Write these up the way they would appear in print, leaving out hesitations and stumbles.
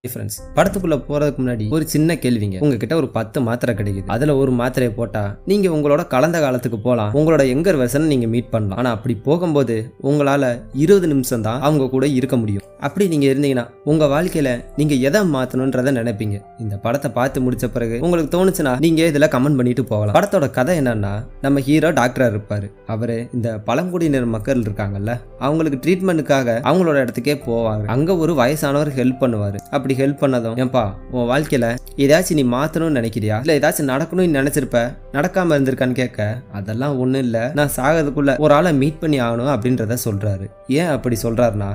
Friends, படத்துக்குள்ள போறதுக்கு முன்னாடி ஒரு சின்ன கேள்விங்க. உங்ககிட்ட ஒரு 10 மாத்திரை கிடைக்குது. அதுல ஒரு மாத்திரையை போட்டா நீங்க உங்களோட கலந்த காலத்துக்கு போலாம், உங்களோட யங்கர் வெர்ஷன் நீங்க மீட் பண்ணலாம். ஆனா அப்படி போகும்போது உங்களால 20 நிமிஷம் தான் அவங்க கூட இருக்க முடியும். அப்படி நீங்க இருந்தீங்கன்னா உங்க வாழ்க்கையில நீங்க எதை மாத்தணும்ன்றத நினைப்பீங்க. இந்த படத்தை பார்த்து முடிச்ச பிறகு உங்களுக்கு தோணுச்சுன்னா நீங்க இதுல கமெண்ட் பண்ணிட்டு போகலாம். படத்தோட கதை என்னன்னா, நம்ம ஹீரோ டாக்டரா இருப்பாரு. அவரு இந்த பழங்குடியினர் மக்கள் இருக்காங்கல்ல, அவங்களுக்கு ட்ரீட்மெண்ட்டுக்காக அவங்களோட இடத்துக்கே போவாங்க. அங்க ஒரு வயசானவர் ஹெல்ப் பண்ணுவாரு. அப்படி ஹெல்ப் பண்ணதும், ஏன்பா உன் வாழ்க்கையில ஏதாச்சும் நீ மாத்தணும்னு நினைக்கிறியா, இல்ல ஏதாச்சும் நடக்கணும்னு நினைச்சிருப்ப, நடக்காம இருந்திருக்கான்னு கேட்க, அதெல்லாம் ஒண்ணும் இல்ல, நான் சாகிறதுக்குள்ள ஒரு ஆளை மீட் பண்ணி ஆகணும் அப்படின்றத சொல்றாரு. ஏன் அப்படி சொல்றாருன்னா,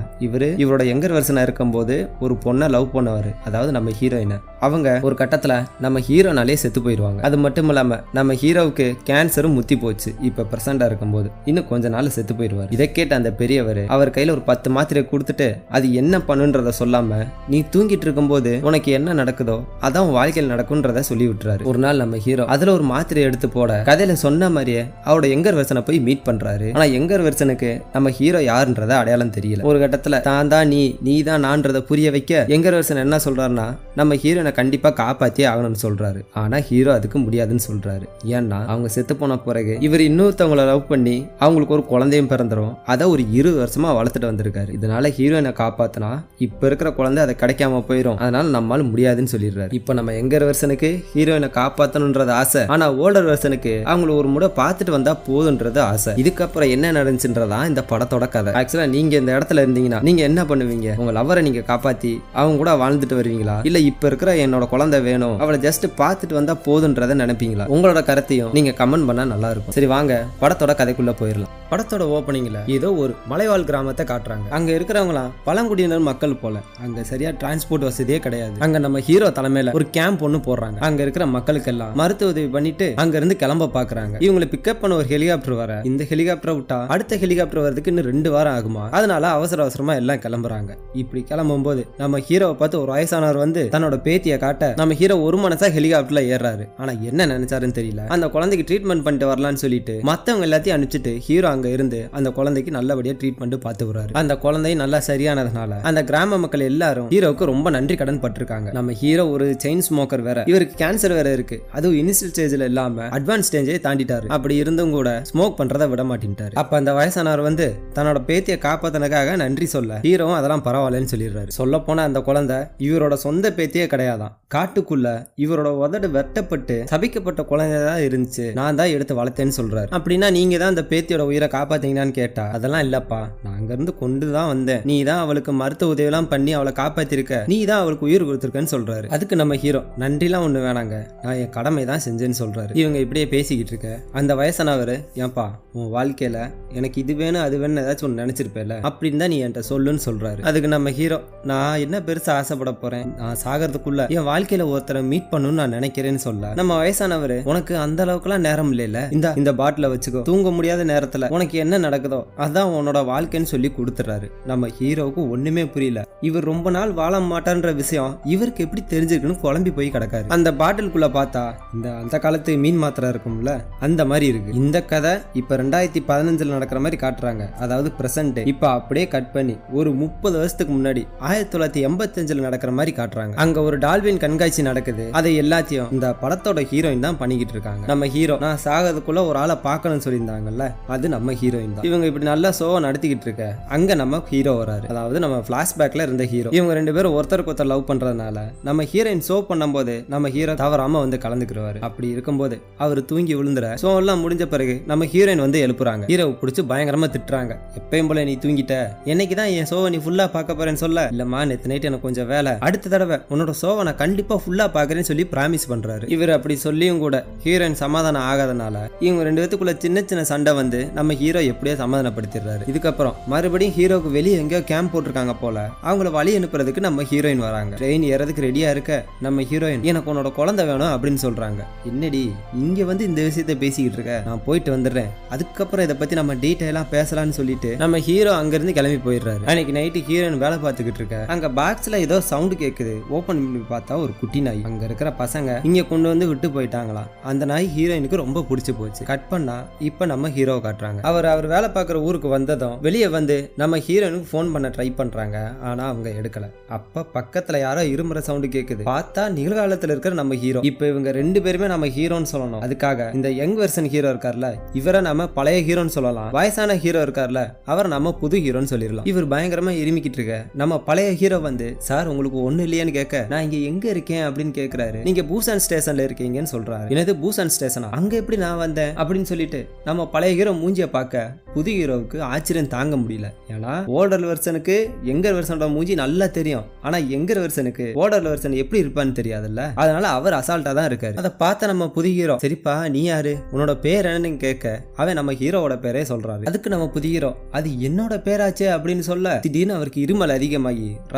இவரோட யங்கர் வெர்ஷனா இருக்கும்போது ஒரு பொண்ணை லவ் பண்ணுவாரு, அதாவது நம்ம ஹீரோயினை. அவங்க ஒரு கட்டத்துல நம்ம ஹீரோனாலே செத்து போயிடுவாங்க. அது மட்டும் இல்லாம நம்ம ஹீரோவுக்கு கேன்சரும் முத்தி போச்சு. இப்ப பிரசண்டா இருக்கும்போது இன்னும் கொஞ்ச நாள் செத்து போயிடுவார். இதை கேட்ட அந்த பெரியவர் அவர் கையில ஒரு 10 மாத்திரையை கொடுத்துட்டு அது என்ன பண்ணுன்றத சொல்லாம, நீ தூங்கிட்டு இருக்கும்போது உனக்கு என்ன நடக்குதோ அதான் வாழ்க்கையில் நடக்கும்ன்றத சொல்லி விட்டுறாரு. ஒரு நாள் நம்ம ஹீரோ அதுல ஒரு மாத்திரையை எடுத்து போட, கதையில சொன்ன மாதிரியே அவரோட யங்கர் வெர்ஷனை போய் மீட் பண்றாரு. ஆனா யங்கர் வெர்ஷனுக்கு நம்ம ஹீரோ யாருன்றத அடையாளம் தெரியல. ஒரு கட்டத்துல தான் தான் நீ தான் நான்றத புரிய வைக்க யங்கர் வெர்ஷன் என்ன சொல்றாருன்னா, நம்ம ஹீரோனை கண்டிப்பா காப்பாத்தியே ஆகணும்னு சொல்றாரு. ஆனா ஹீரோ அதுக்கு முடியாதுன்னு சொல்றாரு. ஏன்னா அவங்க செத்து போன பிறகு இவர் இன்னொருத்தவங்களை லவ் பண்ணி அவங்களுக்கு ஒரு குழந்தையும் பிறந்துரும். அதை ஒரு 20 வருஷமா வளர்த்துட்டு வந்திருக்காரு. இதனால ஹீரோயினை காப்பாத்தினா இப்ப இருக்கிற குழந்தை அதை கிடைக்காம போயிடும், அதனால நம்மால முடியாதுன்னு சொல்லிடுறாரு. இப்ப நம்ம யங்கர் வெர்ஷனுக்கு ஹீரோயினை காப்பாத்தணும்ன்றது ஆசை, ஆனா ஓல்டர் வெர்ஷனுக்கு அவங்கள ஒரு முறை பார்த்துட்டு வந்தா போதுன்றது ஆசை. இதுக்கப்புறம் என்ன நடந்துச்சுன்றதா இந்த படத்தோட கதை. ஆக்சுவலா நீங்க இந்த இடத்துல இருந்தீங்கன்னா நீங்க என்ன பண்ணுவீங்க? உங்க லவ்வரை நீங்க காப்பாத்தி அவங்க கூட வாழ்ந்துட்டு வருவீங்களா, இல்ல இப்ப இருக்கிற என்னோட குழந்தை வேணும், அவளை ஜஸ்ட் பார்த்துட்டு வந்தா போதுன்றத நினைப்பீங்களா? உங்களோட கருத்தையும் நீங்க கமெண்ட் பண்ணா நல்லா இருக்கும். சரி வாங்க படத்தோட கதைக்குள்ள போயிடலாம். படத்தோட ஓப்பனிங்ல ஏதோ ஒரு மலைவாழ் கிராமத்தை காட்டுறாங்க. அங்க இருக்கிறவங்களாம் பழங்குடியினர் மக்கள் போல. அங்க சரியா டிரான்ஸ்போர்ட் வசதியே கிடையாது. அங்க நம்ம ஹீரோ தலைமையில ஒரு கேம்ப் ஒண்ணு போடுறாங்க. அங்க இருக்கிற மக்களுக்கு எல்லாம் மருத்துவ உதவி பண்ணிட்டு அங்க இருந்து கிளம்ப பாக்குறாங்க. இவங்களை பிக்கப் பண்ண ஒரு ஹெலிகாப்டர் வர, இந்த ஹெலிகாப்டரை விட்டா அடுத்த ஹெலிகாப்டர் வரதுக்கு இன்னும் 2 வாரம் ஆகுமா, அதனால அவசரமா எல்லாம் கிளம்புறாங்க. இப்படி கிளம்பும் போது நம்ம ஹீரோவை பார்த்து ஒரு வயசானவர் வந்து தன்னோட பேத்தியை காட்ட, நம்ம ஹீரோ ஒரு மனசா ஹெலிகாப்டர்ல ஏறாரு. ஆனா என்ன நினைச்சாருன்னு தெரியல. அந்த குழந்தைக்கு ட்ரீட்மெண்ட் பண்ணிட்டு வரலான்னு சொல்லிட்டு மத்தவங்க எல்லாத்தையும் அனுப்பிச்சிட்டு ஹீரோ அங்க இருந்து அந்த குழந்தைக்கு நல்லபடியா ட்ரீட்மெண்ட் பார்த்து வர்றாரு. அந்த குழந்தை நல்லா சரியானதுனால அந்த கிராம மக்கள் எல்லாரும் ஹீரோவுக்கு ரொம்ப நன்றி கடன் பட்டிருக்காங்க. நம்ம ஹீரோ ஒரு செயின் ஸ்மோக்கர் வேற, இவருக்கு கேன்சர் வேற இருக்கு. அதுவும் இனிஷியல் ஸ்டேஜ்ல இல்லாம அட்வான்ஸ் ஸ்டேஜை தாண்டிட்டாரு. அப்படி இருந்தும் கூட ஸ்மோக் பண்றதை விட மாட்டேன்ட்டாரு. அப்ப அந்த வயசானவர் வந்து தன்னோட பேத்தியை காப்பாத்தினதுக்காக நன்றி சொல்ல, ஹீரோவும் அதெல்லாம் பரவாயில்லன்னு சொல்லிடுறாரு. சொல்ல போன அந்த குழந்தை இவரோட சொந்த பேத்தியே கிடையாதான். காட்டுக்குள்ள இவரோட உதடு வெட்டப்பட்டு சபிக்கப்பட்ட குழந்தைதான் இருந்துச்சு, நான் தான் எடுத்து வளர்த்தேன்னு சொல்றாரு. அப்படின்னா நீங்க தான் அந்த பேத்தியோட உயிரை காப்பாத்தீங்கன்னு கேட்டா, அதெல்லாம் இல்லப்பா, நான் அங்க இருந்து கொண்டுதான் வந்தேன், நீ தான் அவளுக்கு மருத்துவ உதவி எல்லாம் பண்ணி அவளை காப்பாத்திருக்க, நீ தான் அவளுக்கு உயிர் கொடுத்திருக்கன்னு சொல்றாரு. அதுக்கு நம்ம ஹீரோ, நன்றிலாம் ஒண்ணு வேணாங்க, நான் என் கடமை தான் செஞ்சேன்னு சொல்றாரு. இவங்க இப்படியே பேசிக்கிட்டு இருக்க அந்த வயசானவர், ஏன்பா உன் வாழ்க்கையில எனக்கு இது வேணும் அது வேணும் ஏதாச்சும் ஒன்று நினைச்சிருப்பேல, அப்படின்னு தான் நீ என்கிட்ட சொல்லுன்னு சொல்றாரு. அதுக்கு நம்ம ஹீரோ, நான் என்ன பெருசா ஆசைப்பட போறேன், நான் சாகிறதுக்குள்ள என் வாழ்க்கையில ஒருத்தரை மீட் பண்ணணும்னு நான் நினைக்கிறேன்னு சொல்ல, நம்ம வயசானவர், உனக்கு அந்த அளவுக்குலாம் நேரம் இல்லையில, இந்த பாட்டில வச்சுக்கோ, தூங்க முடியாத நேரத்துல உனக்கு என்ன நடக்குதோ அதான் உன்னோட வாழ்க்கைன்னு சொல்லி கொடுத்துறாரு. நம்ம ஹீரோவுக்கு ஒண்ணுமே புரியல. இவர் ரொம்ப நாள் வாழ மாட்டார்ன்ற விஷயம் இவருக்கு எப்படி தெரிஞ்சிருக்குன்னு குழம்பி போய் கிடக்காரு. அந்த பாட்டிலுக்குள்ள பார்த்தா அந்த காலத்து மீன் மாத்திரை இருக்கும்ல, அந்த மாதிரி இருக்கு. இந்த கதை இப்ப 2015 நடக்கிற மாதிரி காட்டுறாங்க, அதாவது பிரசன்ட். இப்ப அப்படியே கட் பண்ணி ஒரு 30 வருஷத்துக்கு முன்னாடி 1985 நடக்கிற மாதிரி காட்டுறாங்க. அங்க ஒரு டால்பின் கண்காட்சி நடக்குது. அதை எல்லாத்தையும் இந்த படத்தோட ஹீரோயின் தான் பண்ணிக்கிட்டு இருக்காங்க. நம்ம ஹீரோ, நான் சாகிறதுக்குள்ள ஒரு ஆளை பார்க்கணும்னு சொல்லியிருந்தாங்கல்ல, அது நம்ம ஹீரோயின் தான். இவங்க இப்படி நல்லா ஷோவை நடத்திக்கிட்டு இருக்க அங்க நம்ம ஹீரோ வராரு. அதாவது நம்ம பிளாஷ்பேக்ல இருந்த ஹீரோ. இவங்க 2 பேரும் ஒருத்தருக்கு ஒருத்தர் லவ் பண்றதுனால நம்ம ஹீரோயின் ஷோ பண்ணும்போது நம்ம ஹீரோ தவறாம வந்து கலந்துக்குருவாரு. அப்படி இருக்கும்போது அவர் தூங்கி விழுந்துற, ஷோ எல்லாம் முடிஞ்ச பிறகு நம்ம ஹீரோயின் வந்து எழுப்புறாங்க. ஹீரோ பிடிச்சி பயங்கரமா திட்டுறாங்க. எப்பயும் போல நீ தூங்கிட்ட, என்னைக்குதான் என் ஷோவை நீ ஃபுல்லா பார்க்க போறேன்னு சொல்ல, இல்லம்மா நேத்து நைட் எனக்கு கொஞ்சம் வேலை, அடுத்த தடவை உன்னோட ஷோவை நான் கண்டிப்பா ஃபுல்லா பாக்குறேன்னு சொல்லி பிராமிஸ் பண்றாரு. இவர் அப்படி சொல்லியும் கூட ஹீரோயின் சமாதானம் ஆகாதனால இவங்க 2 பேத்துக்குள்ள சின்ன சண்டை வந்து நம்ம ஹீரோ எப்படியோ சமாதானப்படுத்திடுறாரு. இதுக்கப்புறம் மறுபடியும் ஹீரோக்கு வெளியே எங்கேயோ கேம்ப் போட்டிருக்காங்க போல, அவங்கள வழி அனுப்புறதுக்கு நம்ம ஹீரோயின் வராங்க. ட்ரெயின் ஏறதுக்கு ரெடியா இருக்க நம்ம ஹீரோயின், எனக்கு உன்னோட குழந்தை வேணும் அப்படின்னு சொல்றாங்க. என்னடி இங்க வந்து இந்த விஷயத்த பேசிக்கிட்டு இருக்க, நான் போயிட்டு வந்துடுறேன், அதுக்கப்புறம் இதை பத்தி நம்ம டீட்டெயிலா பேசலாம்னு சொல்லிட்டு நம்ம ஹீரோ அங்கிருந்து கிளம்பி போயிடுறாரு. அன்னைக்கு நைட்டு ஹீரோயின் வேலை பார்த்துக்கிட்டு இருக்க அங்க பாக்ஸ்ல ஏதோ சவுண்ட் கேக்குது. ஓபன் பண்ணி பார்த்தா ஒரு குட்டி நாய். அங்க இருக்கிற பசங்க இங்க கொண்டு வந்து விட்டு போயிட்டாங்களாம். அந்த நாய் ஹீரோயினுக்கு ரொம்ப பிடிச்சு போச்சு. கட் பண்ணா இப்ப நம்ம ஹீரோ காட்டுறாங்க. அவர் வேலை பார்க்குற ஊருக்கு வந்ததும் வெளியே வந்து நம்ம ஹீரோயினுக்கு ஃபோன் பண்ண ட்ரை பண்றாங்க. ஆனா அவங்க எடுக்கல. அப்ப பக்கத்துல யாரோ இருமுறை சவுண்ட் கேக்குது. பார்த்தா நிகழ்காலத்துல இருக்கிற நம்ம ஹீரோ. இப்ப இவங்க ரெண்டு பேருமே நம்ம ஹீரோன்னு சொல்லணும். அதுக்காக இந்த யங் வெர்ஷன் ஹீரோ இருக்கார்ல, இவரை நம்ம பழைய ஹீரோன்னு சொல்லலாம். வயசான ஹீரோ இருக்கார்ல, அவர் நம்ம புது ஹீரோன்னு சொல்லிடலாம். இவர் பயங்கரமா இருமிக்கிட்டு இருக்க நம்ம பழைய ஹீரோ வந்து, சார் உங்களுக்கு ஒண்ணு இல்லையான்னு கேட்க, நான் இங்க எங்க இருக்கேன் அப்படின்னு கேக்குறாரு. நீங்க பூசான் ஸ்டேஷன்ல இருக்கீங்கன்னு சொல்றாரு. என்னது பூசான் ஸ்டேஷனா, அங்க எப்படி நான் வந்தேன் அப்படின்னு சொல்லிட்டு நம்ம பழைய ஹீரோ மூஞ்சிய பார்க்க புது ஹீரோவுக்கு ஆச்சரியம் தாங்க முடியல. ஏன்னா ஓல்டர் வெர்ஷனுக்கு யங்கர் வெர்ஷனோட மூஞ்சி நல்லா தெரியும். ஆனா யங்கர் வெர்ஷனுக்கு ஓல்டர் வெர்ஷன் எப்படி இருப்பான்னு தெரியாதுல்ல. அதனால அவர் அசால்ட்டா தான் இருக்காரு. அதை பார்த்த நம்ம புது ஹீரோ, சரிப்பா நீ யாரு, உன்னோட பேர் என்னன்னு கேட்க அவன் நம்ம ஹீரோவோட பேரே சொல்றாரு. அதுக்கு நம்ம புது ஹீரோ, அது என்னோட பேராச்சே அப்படின்னு சொல்ல திடீர்னு அவருக்கு இருமல் அதிகமாகி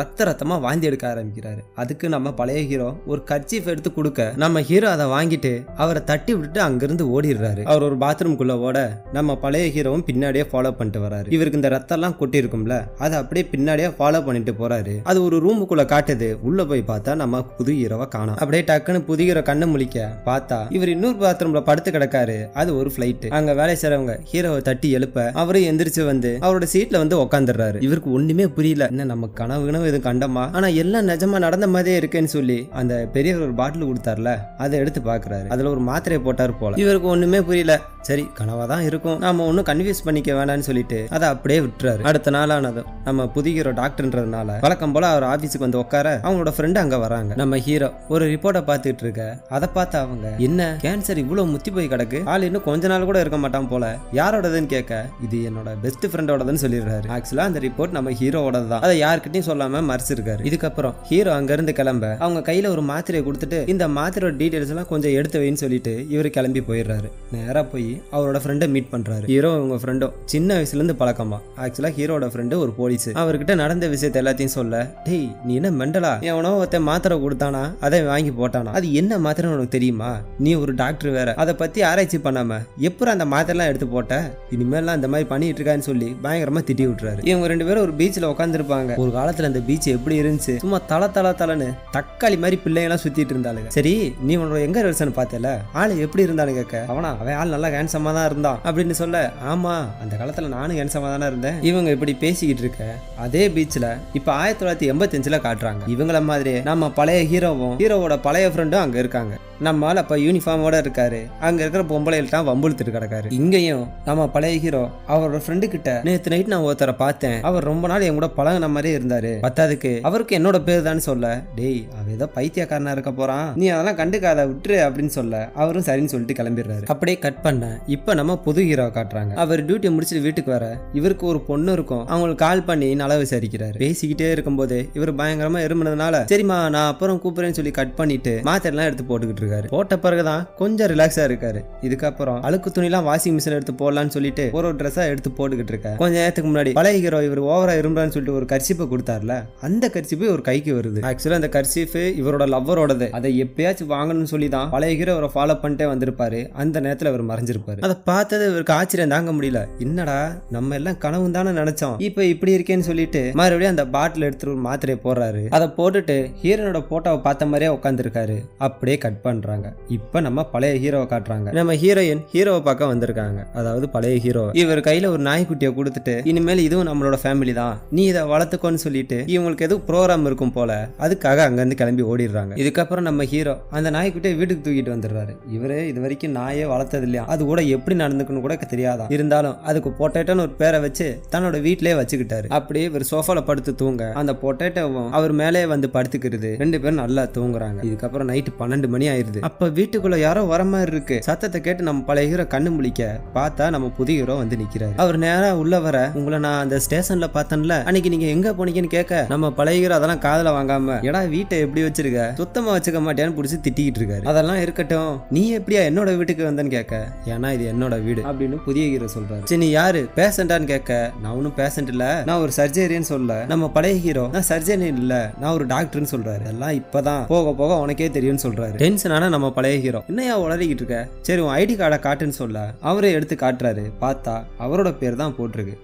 ரத்தமா வாந்தி எடுக்க ஆரம்பிக்கிறாரு. அதுக்கு நம்ம பழைய ஹீரோ ஒரு கர்ச்சீஃப் எடுத்து கொடுக்க நம்ம ஹீரோ அதை வாங்கிட்டு அவரை தட்டி விட்டுட்டு அங்கிருந்து ஓடிடுறாரு. அவர் ஒரு பாத்ரூம்குள்ள ஓட நம்ம பழைய ஹீரோவும் பின்னாடியே ஃபாலோ பண்ணிட்டு வராரு. இவருக்கு இந்த ரத்தம் எல்லாம் கொட்டி இருக்கும்ல, அதை அப்படியே பின்னாடியே ஃபாலோ பண்ணிட்டு போறாரு. அது ஒரு ரூமுக்குள்ள காட்டுது. உள்ள போய் பார்த்தா நம்ம புது ஹீரோவை காணோம். அப்படியே டக்குன்னு புது ஹீரோ கண்ணு முழிக்க பார்த்தா இவர் இன்னொரு பாத்ரூம்ல படுத்து கிடக்காரு. அது ஒரு ஃபிளைட். அங்க வேலை செய்றவங்க ஹீரோவை தட்டி எழுப்ப அவரும் எந்திரிச்சு வந்து அவரோட சீட்ல வந்து உட்காந்துடுறாரு. இவருக்கு ஒண்ணுமே புரியல, என்ன நம்ம கனவு எதுவும் கண்டமா, ஆனா எல்லாம் நிஜமா நடந்த மாதிரியே இருக்குன்னு சொல்லி அந்த பெரிய ஒரு பாட்டில் கொடுத்தாருல, அதை எடுத்து பாக்குறாரு. அதுல ஒரு மாத்திரையை போட்டாரு போல. இவருக்கு ஒண்ணுமே புரியல. சரி கனவா தான் இருக்கும், நாம ஒன்னும் கன்ஃபியூஸ் பண்ணிக்க வேணாம்னு சொல்லிட்டு அதை அப்படியே விட்டுறாரு. அடுத்த நாளானதும் நம்ம புது ஹீரோ டாக்டர்ன்றதுனால வழக்கம் போல அவர் ஆபீஸுக்கு வந்து உட்கார அவங்களோட ஃப்ரெண்டு அங்க வராங்க. நம்ம ஹீரோ ஒரு ரிப்போர்ட்டை பார்த்துட்டு இருக்க, அதை பார்த்து அவங்க, என்ன கேன்சர் இவ்வளவு முத்தி போய் கிடக்கு, ஆள் இன்னும் கொஞ்ச நாள் கூட இருக்க மாட்டான் போல, யாரோடதுன்னு கேட்க இது என்னோட பெஸ்ட் ஃப்ரெண்டோடதுன்னு சொல்லிடுறாரு. ஆக்சுவலா அந்த ரிப்போர்ட் நம்ம ஹீரோவோட தான். அதை யார்கிட்டையும் சொல்லாம மறைச்சிருக்காரு. இதுக்கப்புறம் ஹீரோ அங்க இருந்து கிளம்ப அவங்க கையில ஒரு மாத்திரையை கொடுத்துட்டு இந்த மாத்திரையோட டீடைல்ஸ் எல்லாம் கொஞ்சம் எடுத்து வைன்னு சொல்லிட்டு இவரு கிளம்பி போயிடுறாரு. நேரா போய் அவரோட ஃப்ரெண்டை மீட் பண்றாரு. ஹீரோ அவங்க ஃப்ரெண்டும் சின்ன வயசுல இருந்து பழக்கமா. ஆக்சுவலா ஹீரோட ஃப்ரெண்டு ஒரு போலீஸ். அவர்கிட்ட நடந்த விஷயத்தை எல்லாத்தையும் சொல்ல, டேய் நீ என்ன மெண்டலா, எவனோ ஒருத்த மாத்திரை கொடுத்தானா அதை வாங்கி போட்டானா, அது என்ன மாத்திரை உனக்கு தெரியுமா, நீ ஒரு டாக்டர் வேற, அதை பத்தி ஆராய்ச்சி பண்ணாம எப்படி அந்த மாத்திரை எல்லாம் எடுத்து போட்ட, இனிமேலாம் இந்த மாதிரி பண்ணிட்டு இருக்கான்னு சொல்லி பயங்கரமா திட்டி விட்டுறாரு. இவங்க ரெண்டு பேரும் ஒரு பீச்ல உட்கார்ந்து இருப்பாங்க. ஒரு காலத்துல அந்த பீச் எப்படி இருந்துச்சு, சும்மா தலன்னு தக்காளி மாதிரி பிள்ளைங்கெல்லாம் சுத்திட்டு இருந்தாளுங்க. சரி நீ உன்னோட எங்க வெர்ஷன் பார்த்தல, ஆளு எப்படி இருந்தானு கேட்க, அவன் ஆள் நல்லா ஹேண்ட்ஸமா தான் இருந்தான் அப்படின்னு சொல்ல, ஆமா அந்த காலத்துல நானும் ஹேண்ட்ஸமா தானே இருந்தேன். இவங்க இப்படி பேசிக்கிட்டு இருக்க அதே பீச்ல இப்ப 1985 காட்டுறாங்க. இவங்கள மாதிரி நம்ம பழைய ஹீரோவும் ஹீரோவோட பழைய ஃப்ரெண்டும் அங்க இருக்காங்க. நம்மால் அப்ப யூனிஃபார்மோட இருக்காரு. அங்க இருக்கிற பொம்பளைகள்ட்ட வம்புழுத்துட்டு கிடக்காரு. இங்கேயும் நம்ம பழைய ஹீரோ அவரோட ஃப்ரெண்டு கிட்ட, நேற்று நைட் நான் ஒருத்தரை பார்த்தேன், அவர் ரொம்ப நாள் என் கூட பழகின மாதிரி இருந்தாரு, பத்தாதுக்கு அவருக்கு என்னோட பேர் தான் சொல்ல, டேய் அவன் ஏதோ பைத்தியக்காரனா இருக்க போறான், நீ அதெல்லாம் கண்டுக்காத விட்டுரு அப்படின்னு சொல்ல அவரும் சரின்னு சொல்லிட்டு கிளம்பிடுறாரு. அப்படியே கட் பண்ண இப்ப நம்ம புது ஹீரோ காட்டுறாங்க. அவர் டியூட்டி முடிச்சுட்டு வீட்டுக்கு வர இவருக்கு ஒரு பொண்ணு இருக்கும். அவங்களுக்கு கால் பண்ணி நல விசாரிக்கிறாரு. பேசிக்கிட்டே இருக்கும்போது இவர் பயங்கரமா இருமுனதுனால, சரிம்மா நான் அப்புறம் கூப்பிடுறேன்னு சொல்லி கட் பண்ணிட்டு மாத்திரை எல்லாம் எடுத்து போட்டுக்கிட்டு இருக்காரு. போட்ட பிறகுதான் கொஞ்சம் ரிலாக்ஸா இருக்காரு. இதுக்கப்புறம் அழுக்கு துணி எல்லாம் வாஷிங் மிஷின் எடுத்து போடலான்னு சொல்லிட்டு ஒரு ட்ரெஸ்ஸா எடுத்து போட்டுக்கிட்டு இருக்க, கொஞ்ச நேரத்துக்கு முன்னாடி பழைய ஹீரோ இவர் ஓவரா இருமுறான்னு சொல்லிட்டு ஒரு கர்ச்சீப்பை கொடுத்தாருல, அந்த கர்ச்சீப்பு ஒரு கைக்கு வருது. ஆக்சுவலா அந்த கர்ச்சீப்பு இவரோட லவ்வரோடது. அதை எப்பயாச்சும் வாங்கணும்னு சொல்லி தான் பழைய ஹீரோ அவரை ஃபாலோ பண்ணிட்டே வந்திருப்பாரு. அந்த நேரத்துல அவர் மறைஞ்சிருப்பாரு. அதை பார்த்தது இவருக்கு ஆச்சரியம் தாங்க முடியல. என்னடா நம்ம எல்லாம் கனவு தானே நினைச்சோம், இப்ப இப்படி இருக்கேன்னு சொல்லிட்டு மறுபடியும் அந்த பாட்டில் எடுத்துட்டு ஒரு மாத்திரையை போடுறாரு. அதை போட்டுட்டு ஹீரோனோட போட்டோவை பார்த்த மாதிரியே உட்காந்துருக்காரு. அப்படியே கட் பண்றாங்க. இப்ப நம்ம பழைய ஹீரோவை காட்டுறாங்க. நம்ம ஹீரோயின் ஹீரோவை பார்க்க வந்திருக்காங்க. அதாவது பழைய ஹீரோ. இவர் கையில ஒரு நாய்க்குட்டியை கொடுத்துட்டு, இனிமேல் இதுவும் நம்மளோட ஃபேமிலி தான், நீ இதை வளர்த்துக்கோன்னு சொல்லிட்டு இவங்களுக்கு எதுவும் ப்ரோக்ராம் இருக்கும் போல, அதுக்காக அங்க இருந்து கிளம்பி ஓடிடுறாங்க. இதுக்கப்புறம் நம்ம ஹீரோ அந்த நாய்க்குட்டியை வீட்டுக்கு தூக்கிட்டு வந்துடுறாரு. இவரு இது வரைக்கும் நாயே வளர்த்தது இல்லையா, அது கூட எப்படி நடந்துக்கணும் கூட தெரியாதான். இருந்தாலும் அதுக்கு பொட்டேட்டோன்னு ஒரு பேரை வச்சு தன்னோட வீட்டிலேயே வச்சுக்கிட்டாரு. அப்படியே இவர் சோஃபால படுத்து தூங்க அந்த பொட்டேட்டோவும் அவர் மேலே வந்து படுத்துக்கிறது. ரெண்டு பேரும் நல்லா தூங்குறாங்க. இதுக்கப்புறம் நைட்டு 12 மணி ஆயிருது. அப்ப வீட்டுக்குள்ள யாரோ வர மாதிரி இருக்கு. சத்தத்தை கேட்டு நம்ம பழைய ஹீரோ கண்ணு முழிக்க பார்த்தா நம்ம புதிய ஹீரோ வந்து நிக்கிறாரு. அவர் நேரா உள்ள வர, உங்களை நான் அந்த ஸ்டேஷன்ல பார்த்தேன்ல, அன்னைக்கு நீங்க எங்க போனீங்கன்னு கேட்க நம்ம பழைய ஹீரோ அதெல்லாம் காதுல வாங்காம, எடா வீட்டை எப்படி வச்சிருக்க, சுத்தமா வச்சுக்க மாட்டேன்னு புடிச்சு திட்டிக்கிட்டு இருக்காரு. அதெல்லாம் இருக்கட்டும், நீ எப்படியா என்னோட வீட்டுக்கு வந்தேன்னு கேட்க, ஏன்னா இது என்னோட வீடு அப்படின்னு புதிய ஹீரோ சொல்றாரு. சரி நீ யாரு, பேஷண்டான்னு கேட்க, நான் ஒன்னும் பேஷண்ட் இல்ல, நான் ஒரு சர்ஜரியன் சொல்ல நம்ம பழைய ஹீரோ, நான் சர்ஜரியன் இல்ல நான் ஒரு டாக்டர்னு சொல்றாரு. எல்லாம் இப்பதான் போக போக உனக்கே தெரியும்னு சொல்றாரு. டென்ஷனான நம்ம பழைய ஹீரோ, என்னையா உளறிக்கிட்டு இருக்க, சரி உன் ஐடி கார்டை காட்டுன்னு சொல்ல அவரே எடுத்து காட்டுறாரு. பார்த்தா அவரோட பேர் தான் போட்டிருக்கு.